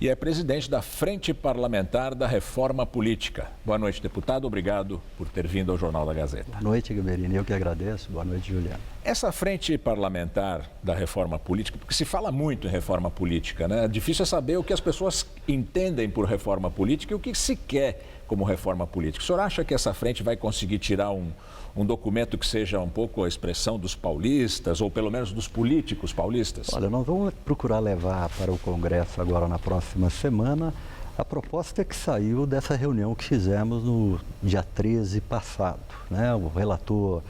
e é presidente da Frente Parlamentar da Reforma Política. Boa noite, deputado. Obrigado por ter vindo ao Jornal da Gazeta. Boa noite, Gamberini. Eu que agradeço. Boa noite, Juliana. Essa Frente Parlamentar da Reforma Política, porque se fala muito em reforma política, né? É difícil saber o que as pessoas entendem por reforma política e o que se quer como reforma política. O senhor acha que essa frente vai conseguir tirar um documento que seja um pouco a expressão dos paulistas, ou pelo menos dos políticos paulistas? Olha, nós vamos procurar levar para o Congresso agora na próxima semana a proposta que saiu dessa reunião que fizemos no dia 13 passado, né? O relator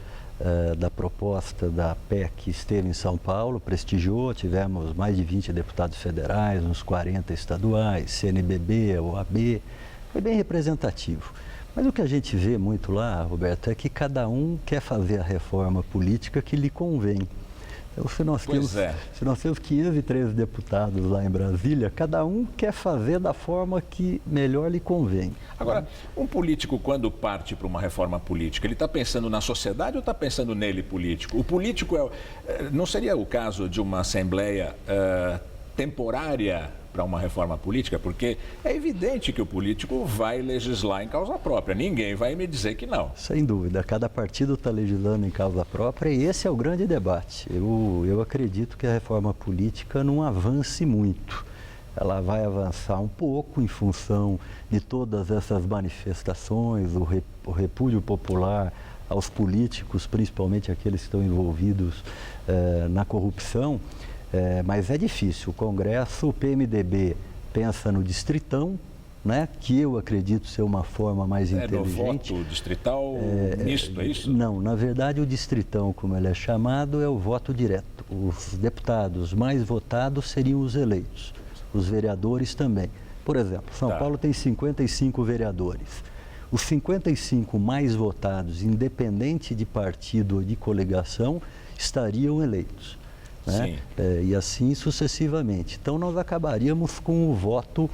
da proposta da PEC esteve em São Paulo, prestigiou, tivemos mais de 20 deputados federais, uns 40 estaduais, CNBB, OAB, foi bem representativo. Mas o que a gente vê muito lá, Roberto, é que cada um quer fazer a reforma política que lhe convém. Então, se nós temos 513 deputados lá em Brasília, cada um quer fazer da forma que melhor lhe convém. Agora, um político, quando parte para uma reforma política, ele está pensando na sociedade ou está pensando nele político? O político não seria o caso de uma assembleia temporária para uma reforma política? Porque é evidente que o político vai legislar em causa própria. Ninguém vai me dizer que não. Sem dúvida. Cada partido está legislando em causa própria e esse é o grande debate. Eu acredito que a reforma política não avance muito. Ela vai avançar um pouco em função de todas essas manifestações, o repúdio popular aos políticos, principalmente aqueles que estão envolvidos na corrupção. Mas é difícil. O Congresso, o PMDB pensa no distritão, né, que eu acredito ser uma forma mais inteligente. No voto distrital misto, é isso? Não, na verdade o distritão, como ele é chamado, é o voto direto. Os deputados mais votados seriam os eleitos, os vereadores também. Por exemplo, São Paulo tem 55 vereadores. Os 55 mais votados, independente de partido ou de coligação, estariam eleitos. Né? E assim sucessivamente. Então nós acabaríamos com o voto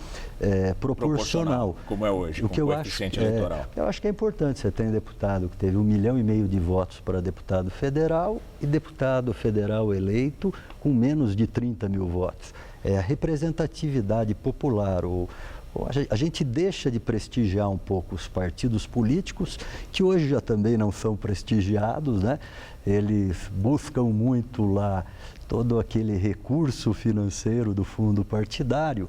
proporcional. Como é hoje, o que eu acho, eleitoral. Eu acho que é importante. Você tem deputado que teve 1,5 milhão de votos para deputado federal e deputado federal eleito com menos de 30 mil votos. É a representatividade popular. A gente deixa de prestigiar um pouco os partidos políticos, que hoje já também não são prestigiados, né? Eles buscam muito lá todo aquele recurso financeiro do fundo partidário,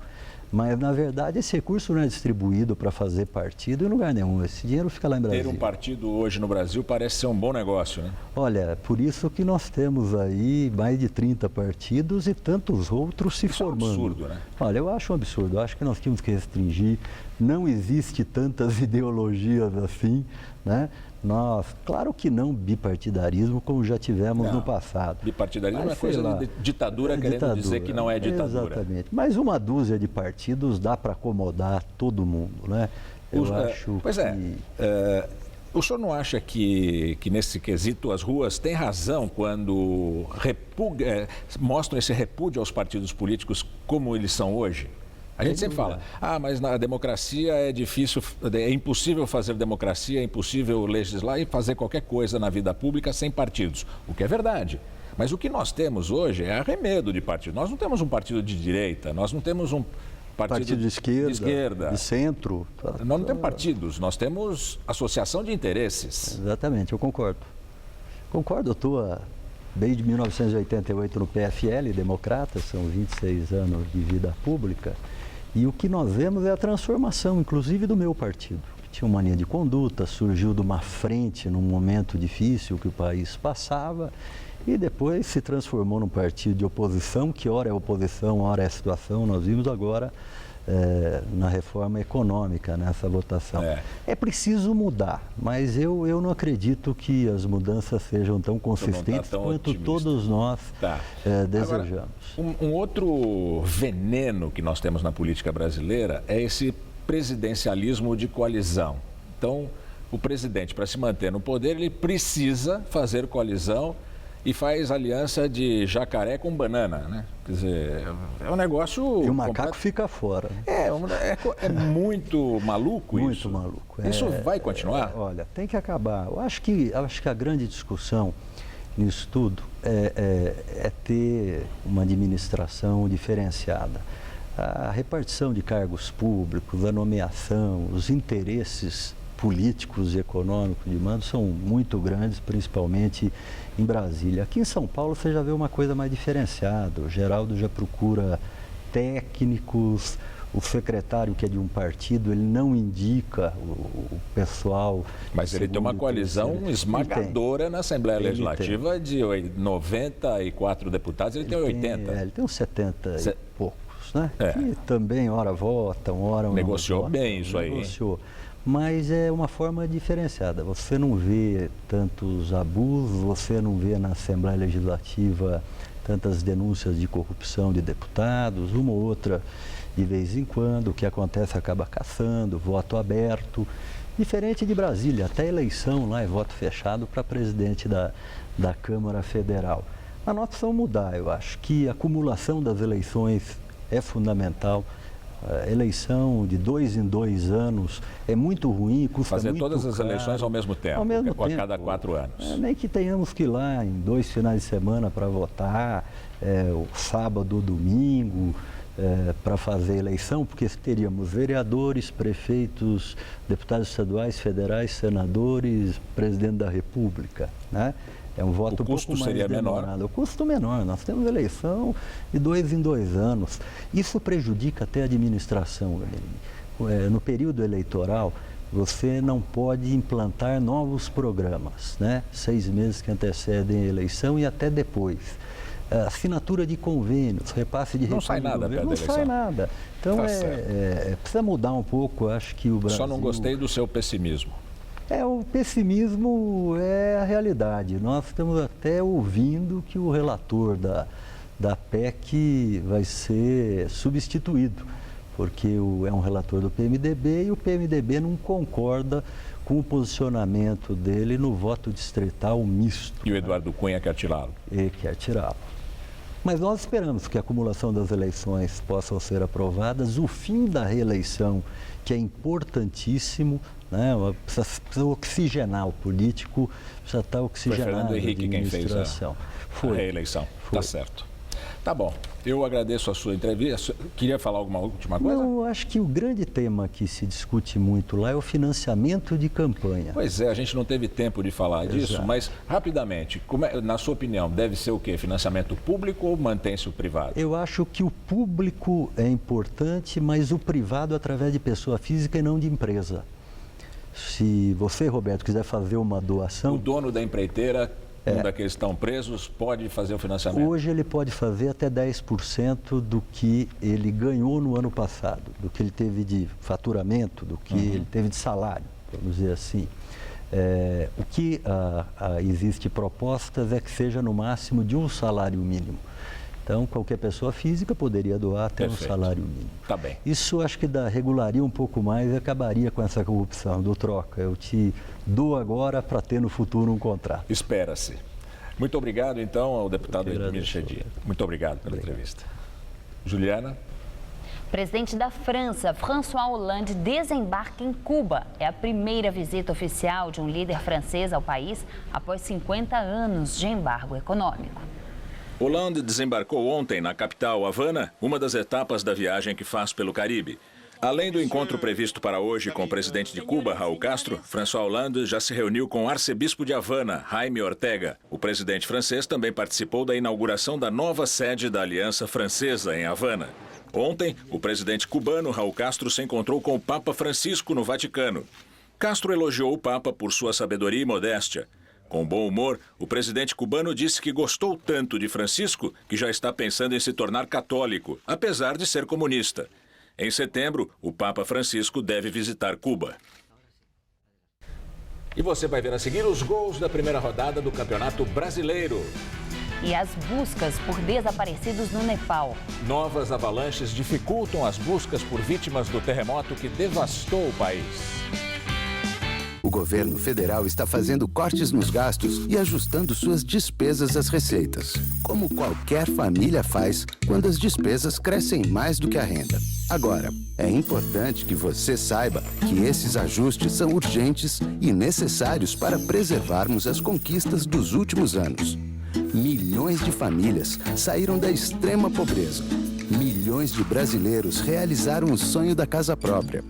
mas na verdade esse recurso não é distribuído para fazer partido em lugar nenhum. Esse dinheiro fica lá em Brasília. Ter um partido hoje no Brasil parece ser um bom negócio, né? Olha, por isso que nós temos aí mais de 30 partidos e tantos outros se formando. É um absurdo, né? Olha, eu acho um absurdo. Eu acho que nós tínhamos que restringir. Não existe tantas ideologias assim, né? Claro que não bipartidarismo como já tivemos no passado. Bipartidarismo é coisa de ditadura, querendo dizer que não é ditadura. Exatamente. Mas uma dúzia de partidos dá para acomodar todo mundo, né? O senhor não acha que nesse quesito as ruas têm razão quando mostram esse repúdio aos partidos políticos como eles são hoje? A gente sempre fala, mas na democracia é difícil, é impossível fazer democracia, é impossível legislar e fazer qualquer coisa na vida pública sem partidos, o que é verdade. Mas o que nós temos hoje é arremedo de partido. Nós não temos um partido de direita, nós não temos um partido de esquerda, de centro. Nós não temos partidos, nós temos associação de interesses. Exatamente, eu concordo. Concordo, eu estou desde 1988 no PFL, democrata, são 26 anos de vida pública, e o que nós vemos é a transformação, inclusive do meu partido, que tinha uma linha de conduta, surgiu de uma frente num momento difícil que o país passava, e depois se transformou num partido de oposição, que ora é oposição, ora é situação. Nós vimos agora na reforma econômica, nessa votação. É preciso mudar, mas eu não acredito que as mudanças sejam tão consistentes quanto otimista. Todos nós desejamos. Agora, um outro veneno que nós temos na política brasileira é esse presidencialismo de coalizão. Então, o presidente, para se manter no poder, ele precisa fazer coalizão e faz aliança de jacaré com banana, né? Quer dizer, é um negócio... E o macaco fica fora. É muito maluco isso? Muito maluco. Isso vai continuar? Olha, tem que acabar. Eu acho que a grande discussão nisso tudo é ter uma administração diferenciada. A repartição de cargos públicos, a nomeação, os interesses políticos e econômicos de mando são muito grandes, principalmente em Brasília. Aqui em São Paulo você já vê uma coisa mais diferenciada. O Geraldo já procura técnicos, o secretário que é de um partido, ele não indica o pessoal. Mas ele tem uma coalizão esmagadora na Assembleia Legislativa de 94 deputados, ele tem 80. Ele tem uns 70 e poucos, né? Que também ora votam, ora não negociou votam, bem isso aí. Negociou. Mas é uma forma diferenciada. Você não vê tantos abusos, você não vê na Assembleia Legislativa tantas denúncias de corrupção de deputados, uma ou outra de vez em quando. O que acontece acaba caçando, voto aberto. Diferente de Brasília, até eleição lá é voto fechado para presidente da Câmara Federal. Mas nós precisamos mudar, eu acho que a acumulação das eleições é fundamental. A eleição de 2 em 2 anos é muito ruim, custa fazer muito todas as caro. eleições ao mesmo tempo, a cada 4 anos. Nem que tenhamos que ir lá em 2 finais de semana para votar, o sábado ou domingo, para fazer eleição, porque teríamos vereadores, prefeitos, deputados estaduais, federais, senadores, presidente da República, né? É um voto um pouco mais seria demorado. menor. O custo menor. Nós temos eleição de 2 em 2 anos. Isso prejudica até a administração. No período eleitoral, você não pode implantar novos programas, né? 6 meses que antecedem a eleição e até depois. Assinatura de convênios, repasse de recursos. Não sai nada perto da eleição. Não sai nada. Então, precisa mudar um pouco. Acho que o Brasil... Só não gostei do seu pessimismo. O pessimismo é a realidade. Nós estamos até ouvindo que o relator da PEC vai ser substituído, porque é um relator do PMDB e o PMDB não concorda com o posicionamento dele no voto distrital misto. E o Eduardo Cunha quer tirá-lo. Ele quer tirá-lo. Mas nós esperamos que a acumulação das eleições possam ser aprovadas, o fim da reeleição, que é importantíssimo, né? Precisa oxigenar o político, precisa estar oxigenado. Foi Fernando Henrique quem fez a reeleição. Tá certo. Tá bom. Eu agradeço a sua entrevista. Queria falar alguma última coisa? Não, eu acho que o grande tema que se discute muito lá é o financiamento de campanha. Pois é, a gente não teve tempo de falar disso, mas rapidamente, na sua opinião, deve ser o quê? Financiamento público ou mantém-se o privado? Eu acho que o público é importante, mas o privado através de pessoa física e não de empresa. Se você, Roberto, quiser fazer uma doação... O dono da empreiteira, um daqueles que estão presos, pode fazer o financiamento? Hoje ele pode fazer até 10% do que ele ganhou no ano passado, do que ele teve de faturamento, do que ele teve de salário, vamos dizer assim. O que existe propostas é que seja no máximo de um salário mínimo. Então, qualquer pessoa física poderia doar até um salário mínimo. Tá bem. Isso acho que regularia um pouco mais e acabaria com essa corrupção do troca. Eu te dou agora para ter no futuro um contrato. Espera-se. Muito obrigado, então, ao deputado Edmir Chedid. Muito obrigado pela entrevista. Juliana? Presidente da França, François Hollande, desembarca em Cuba. É a primeira visita oficial de um líder francês ao país após 50 anos de embargo econômico. Hollande desembarcou ontem na capital, Havana, uma das etapas da viagem que faz pelo Caribe. Além do encontro previsto para hoje com o presidente de Cuba, Raul Castro, François Hollande já se reuniu com o arcebispo de Havana, Jaime Ortega. O presidente francês também participou da inauguração da nova sede da Aliança Francesa em Havana. Ontem, o presidente cubano, Raul Castro, se encontrou com o Papa Francisco no Vaticano. Castro elogiou o Papa por sua sabedoria e modéstia. Com bom humor, o presidente cubano disse que gostou tanto de Francisco que já está pensando em se tornar católico, apesar de ser comunista. Em setembro, o Papa Francisco deve visitar Cuba. E você vai ver a seguir os gols da primeira rodada do Campeonato Brasileiro. E as buscas por desaparecidos no Nepal. Novas avalanches dificultam as buscas por vítimas do terremoto que devastou o país. O governo federal está fazendo cortes nos gastos e ajustando suas despesas às receitas, como qualquer família faz quando as despesas crescem mais do que a renda. Agora, é importante que você saiba que esses ajustes são urgentes e necessários para preservarmos as conquistas dos últimos anos. Milhões de famílias saíram da extrema pobreza. Milhões de brasileiros realizaram o sonho da casa própria.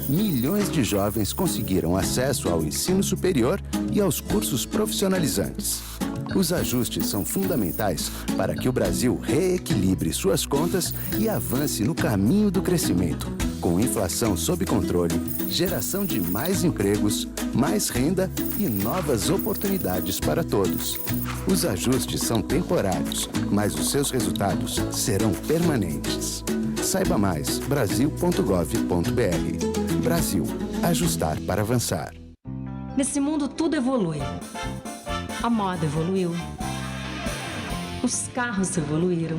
Milhões de jovens conseguiram acesso ao ensino superior e aos cursos profissionalizantes. Os ajustes são fundamentais para que o Brasil reequilibre suas contas e avance no caminho do crescimento, com inflação sob controle, geração de mais empregos, mais renda e novas oportunidades para todos. Os ajustes são temporários, mas os seus resultados serão permanentes. Saiba mais, brasil.gov.br. Brasil, ajustar para avançar. Nesse mundo tudo evolui. A moda evoluiu. Os carros evoluíram.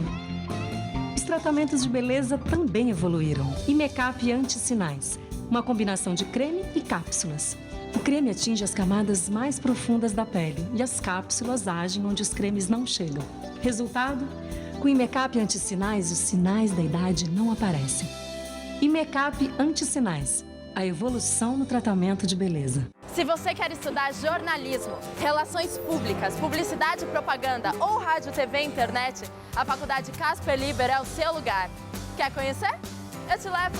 Os tratamentos de beleza também evoluíram. E make-up anti-sinais, uma combinação de creme e cápsulas. O creme atinge as camadas mais profundas da pele e as cápsulas agem onde os cremes não chegam. Resultado? Com o make-up anti-sinais, os sinais da idade não aparecem. E make-up anti-sinais, a evolução no tratamento de beleza. Se você quer estudar jornalismo, relações públicas, publicidade e propaganda ou rádio, TV e internet, a Faculdade Casper Liber é o seu lugar. Quer conhecer? Eu te levo!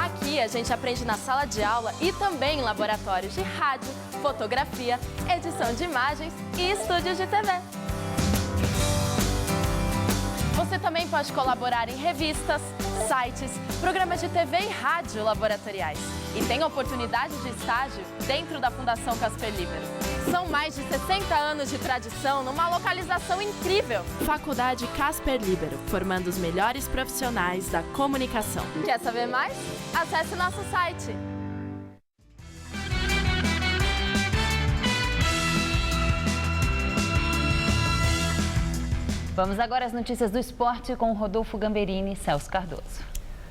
Aqui a gente aprende na sala de aula e também em laboratórios de rádio, fotografia, edição de imagens e estúdios de TV. Você também pode colaborar em revistas, sites, programas de TV e rádio laboratoriais. E tem oportunidade de estágio dentro da Fundação Casper Liber. São mais de 60 anos de tradição numa localização incrível. Faculdade Casper Libero, formando os melhores profissionais da comunicação. Quer saber mais? Acesse nosso site. Vamos agora às notícias do esporte com Rodolfo Gamberini e Celso Cardoso.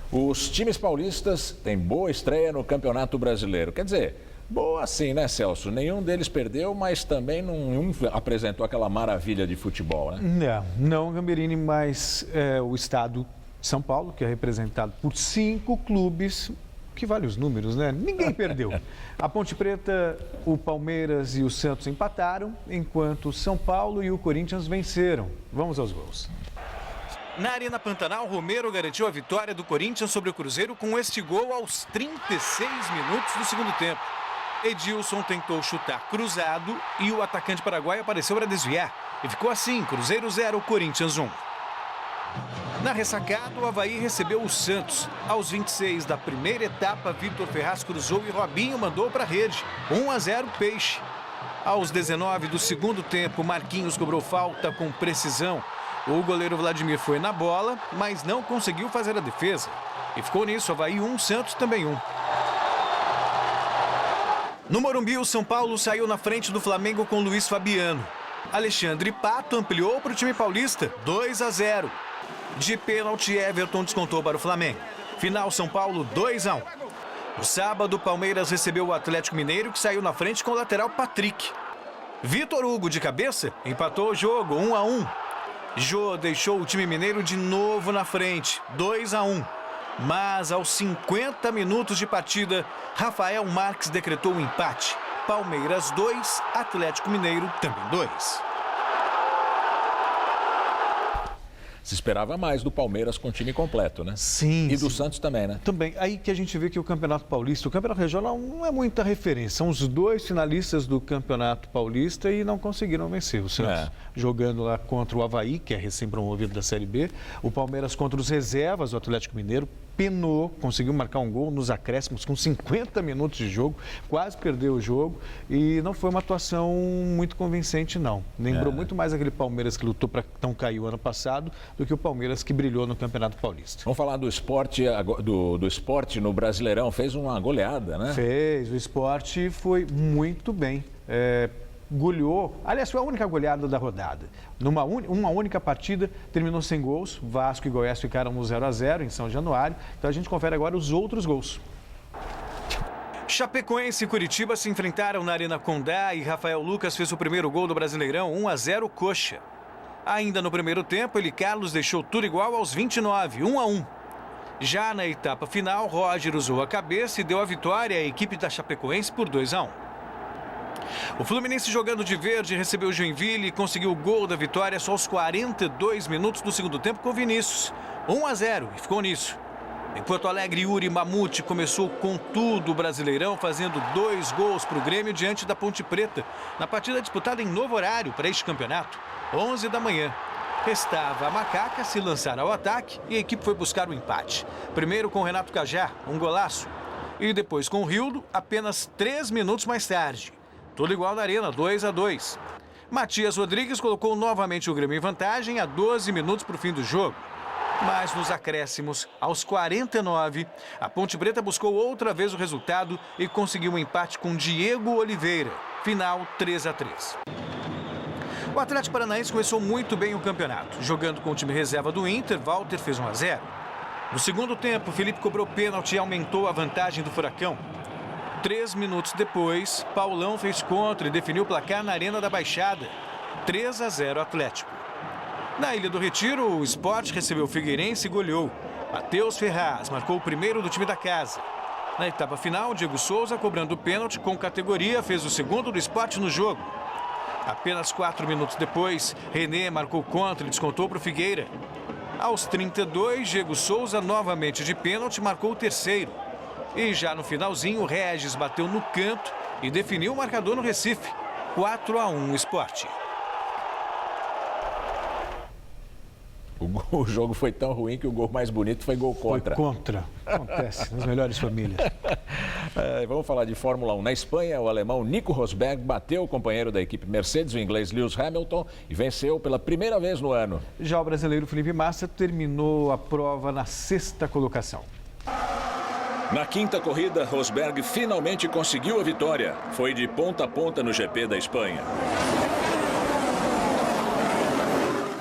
Os times paulistas têm boa estreia no Campeonato Brasileiro. Quer dizer, boa sim, né, Celso? Nenhum deles perdeu, mas também nenhum apresentou aquela maravilha de futebol, né? Não, Gamberini, mas o estado de São Paulo, que é representado por 5 clubes, que vale os números, né? Ninguém perdeu. A Ponte Preta, o Palmeiras e o Santos empataram, enquanto o São Paulo e o Corinthians venceram. Vamos aos gols. Na Arena Pantanal, Romero garantiu a vitória do Corinthians sobre o Cruzeiro com este gol aos 36 minutos do segundo tempo. Edilson tentou chutar cruzado e o atacante paraguaio apareceu para desviar. E ficou assim, Cruzeiro 0, Corinthians 1. Na ressacada, o Avaí recebeu o Santos. Aos 26 da primeira etapa, Vitor Ferraz cruzou e Robinho mandou para a rede. 1-0 Peixe. Aos 19 do segundo tempo, Marquinhos cobrou falta com precisão. O goleiro Vladimir foi na bola, mas não conseguiu fazer a defesa. E ficou nisso, Avaí 1, Santos também 1. No Morumbi, o São Paulo saiu na frente do Flamengo com Luiz Fabiano. Alexandre Pato ampliou para o time paulista, 2-0. De pênalti, Everton descontou para o Flamengo. Final, São Paulo 2-1. No sábado, o Palmeiras recebeu o Atlético Mineiro, que saiu na frente com o lateral Patrick. Vitor Hugo, de cabeça, empatou o jogo, 1-1. Jô deixou o time mineiro de novo na frente, 2-1. Mas aos 50 minutos de partida, Rafael Marques decretou o empate. Palmeiras 2, Atlético Mineiro também 2. Se esperava mais do Palmeiras com o time completo, né? Sim. E do Santos também, né? Também. Aí que a gente vê que o Campeonato Paulista, o Campeonato Regional não é muita referência. São os 2 finalistas do Campeonato Paulista e não conseguiram vencer. O Santos jogando lá contra o Avaí, que é recém-promovido da Série B. O Palmeiras contra os reservas, o Atlético Mineiro. Penou, conseguiu marcar um gol nos acréscimos com 50 minutos de jogo, quase perdeu o jogo e não foi uma atuação muito convincente, não. Lembrou muito mais aquele Palmeiras que lutou para não cair o ano passado do que o Palmeiras que brilhou no Campeonato Paulista. Vamos falar do esporte, do esporte no Brasileirão, fez uma goleada, né? Fez, o esporte foi muito bem. Goleou, aliás, foi a única goleada da rodada. Uma única partida, terminou sem gols. Vasco e Goiás ficaram no 0-0 em São Januário. Então a gente confere agora os outros gols. Chapecoense e Curitiba se enfrentaram na Arena Condá e Rafael Lucas fez o primeiro gol do Brasileirão, 1-0 Coxa. Ainda no primeiro tempo, Eli Carlos deixou tudo igual aos 29, 1-1. Já na etapa final, Roger usou a cabeça e deu a vitória à equipe da Chapecoense por 2-1. O Fluminense, jogando de verde, recebeu o Joinville e conseguiu o gol da vitória só aos 42 minutos do segundo tempo com Vinícius. 1-0 e ficou nisso. Em Porto Alegre, Yuri Mamute começou com tudo o Brasileirão, fazendo 2 gols para o Grêmio diante da Ponte Preta, na partida disputada em novo horário para este campeonato, 11 da manhã. Restava a Macaca se lançar ao ataque e a equipe foi buscar o empate. Primeiro com Renato Cajá, um golaço. E depois com o Rildo, apenas 3 minutos mais tarde. Tudo igual na Arena, 2-2. Matias Rodrigues colocou novamente o Grêmio em vantagem a 12 minutos para o fim do jogo. Mas nos acréscimos, aos 49, a Ponte Preta buscou outra vez o resultado e conseguiu um empate com Diego Oliveira. Final 3-3. O Atlético Paranaense começou muito bem o campeonato. Jogando com o time reserva do Inter, Walter fez 1-0. No segundo tempo, Felipe cobrou pênalti e aumentou a vantagem do Furacão. 3 minutos depois, Paulão fez contra e definiu o placar na Arena da Baixada. 3-0 Atlético. Na Ilha do Retiro, o Sport recebeu o Figueirense e goleou. Matheus Ferraz marcou o primeiro do time da casa. Na etapa final, Diego Souza, cobrando o pênalti com categoria, fez o segundo do Sport no jogo. Apenas 4 minutos depois, René marcou contra e descontou para o Figueira. Aos 32, Diego Souza, novamente de pênalti, marcou o terceiro. E já no finalzinho, Regis bateu no canto e definiu o marcador no Recife. 4-1 Sport. O jogo foi tão ruim que o gol mais bonito foi gol contra. Foi contra. Acontece nas melhores famílias. Vamos falar de Fórmula 1. Na Espanha, o alemão Nico Rosberg bateu o companheiro da equipe Mercedes, o inglês Lewis Hamilton, e venceu pela primeira vez no ano. Já o brasileiro Felipe Massa terminou a prova na 6ª colocação. Na 5ª corrida, Rosberg finalmente conseguiu a vitória. Foi de ponta a ponta no GP da Espanha.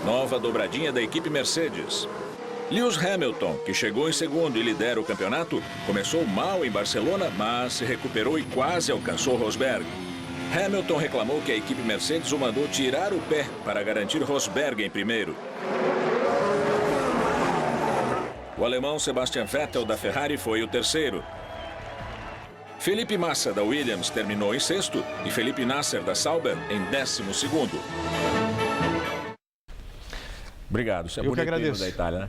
Nova dobradinha da equipe Mercedes. Lewis Hamilton, que chegou em segundo e lidera o campeonato, começou mal em Barcelona, mas se recuperou e quase alcançou Rosberg. Hamilton reclamou que a equipe Mercedes o mandou tirar o pé para garantir Rosberg em primeiro. O alemão Sebastian Vettel, da Ferrari, foi o terceiro. Felipe Massa, da Williams, terminou em 6º e Felipe Nasser, da Sauber, em 12º. Obrigado, isso é Eu que agradeço. Da Itália, né?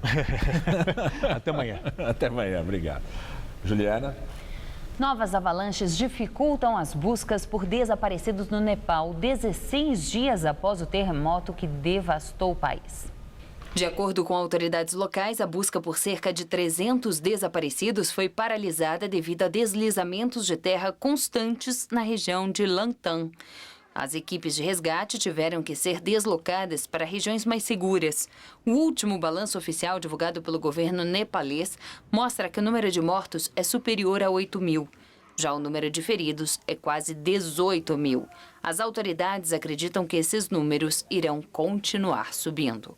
Até amanhã. Até amanhã, obrigado. Juliana? Novas avalanches dificultam as buscas por desaparecidos no Nepal, 16 dias após o terremoto que devastou o país. De acordo com autoridades locais, a busca por cerca de 300 desaparecidos foi paralisada devido a deslizamentos de terra constantes na região de Langtan. As equipes de resgate tiveram que ser deslocadas para regiões mais seguras. O último balanço oficial divulgado pelo governo nepalês mostra que o número de mortos é superior a 8 mil. Já o número de feridos é quase 18 mil. As autoridades acreditam que esses números irão continuar subindo.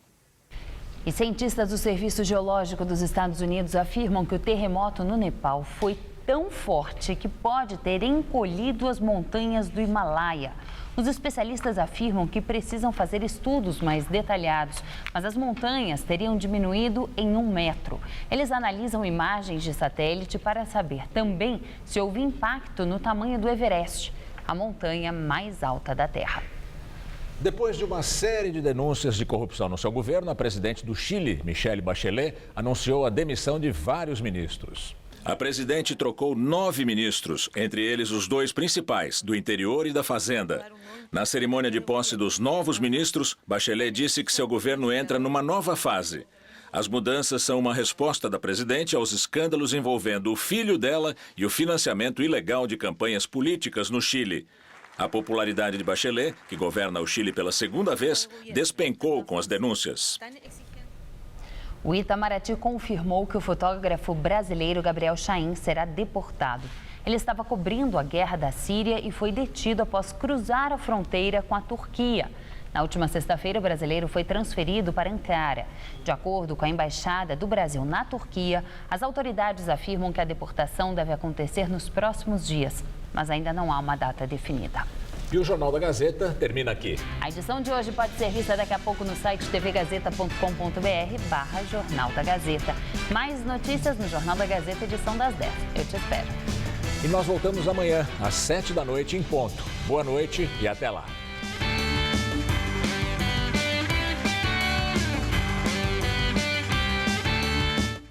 E cientistas do Serviço Geológico dos Estados Unidos afirmam que o terremoto no Nepal foi tão forte que pode ter encolhido as montanhas do Himalaia. Os especialistas afirmam que precisam fazer estudos mais detalhados, mas as montanhas teriam diminuído em 1 metro. Eles analisam imagens de satélite para saber também se houve impacto no tamanho do Everest, a montanha mais alta da Terra. Depois de uma série de denúncias de corrupção no seu governo, a presidente do Chile, Michelle Bachelet, anunciou a demissão de vários ministros. A presidente trocou 9 ministros, entre eles os 2 principais, do interior e da fazenda. Na cerimônia de posse dos novos ministros, Bachelet disse que seu governo entra numa nova fase. As mudanças são uma resposta da presidente aos escândalos envolvendo o filho dela e o financiamento ilegal de campanhas políticas no Chile. A popularidade de Bachelet, que governa o Chile pela segunda vez, despencou com as denúncias. O Itamaraty confirmou que o fotógrafo brasileiro Gabriel Chain será deportado. Ele estava cobrindo a guerra da Síria e foi detido após cruzar a fronteira com a Turquia. Na última sexta-feira, o brasileiro foi transferido para Ankara. De acordo com a Embaixada do Brasil na Turquia, as autoridades afirmam que a deportação deve acontecer nos próximos dias, mas ainda não há uma data definida. E o Jornal da Gazeta termina aqui. A edição de hoje pode ser vista daqui a pouco no site tvgazeta.com.br/Jornal da Gazeta. Mais notícias no Jornal da Gazeta, edição das 10. Eu te espero. E nós voltamos amanhã, às 7 da noite em ponto. Boa noite e até lá.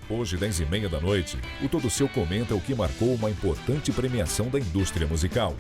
Hoje, 10h30 da noite, o Todo Seu comenta o que marcou uma importante premiação da indústria musical.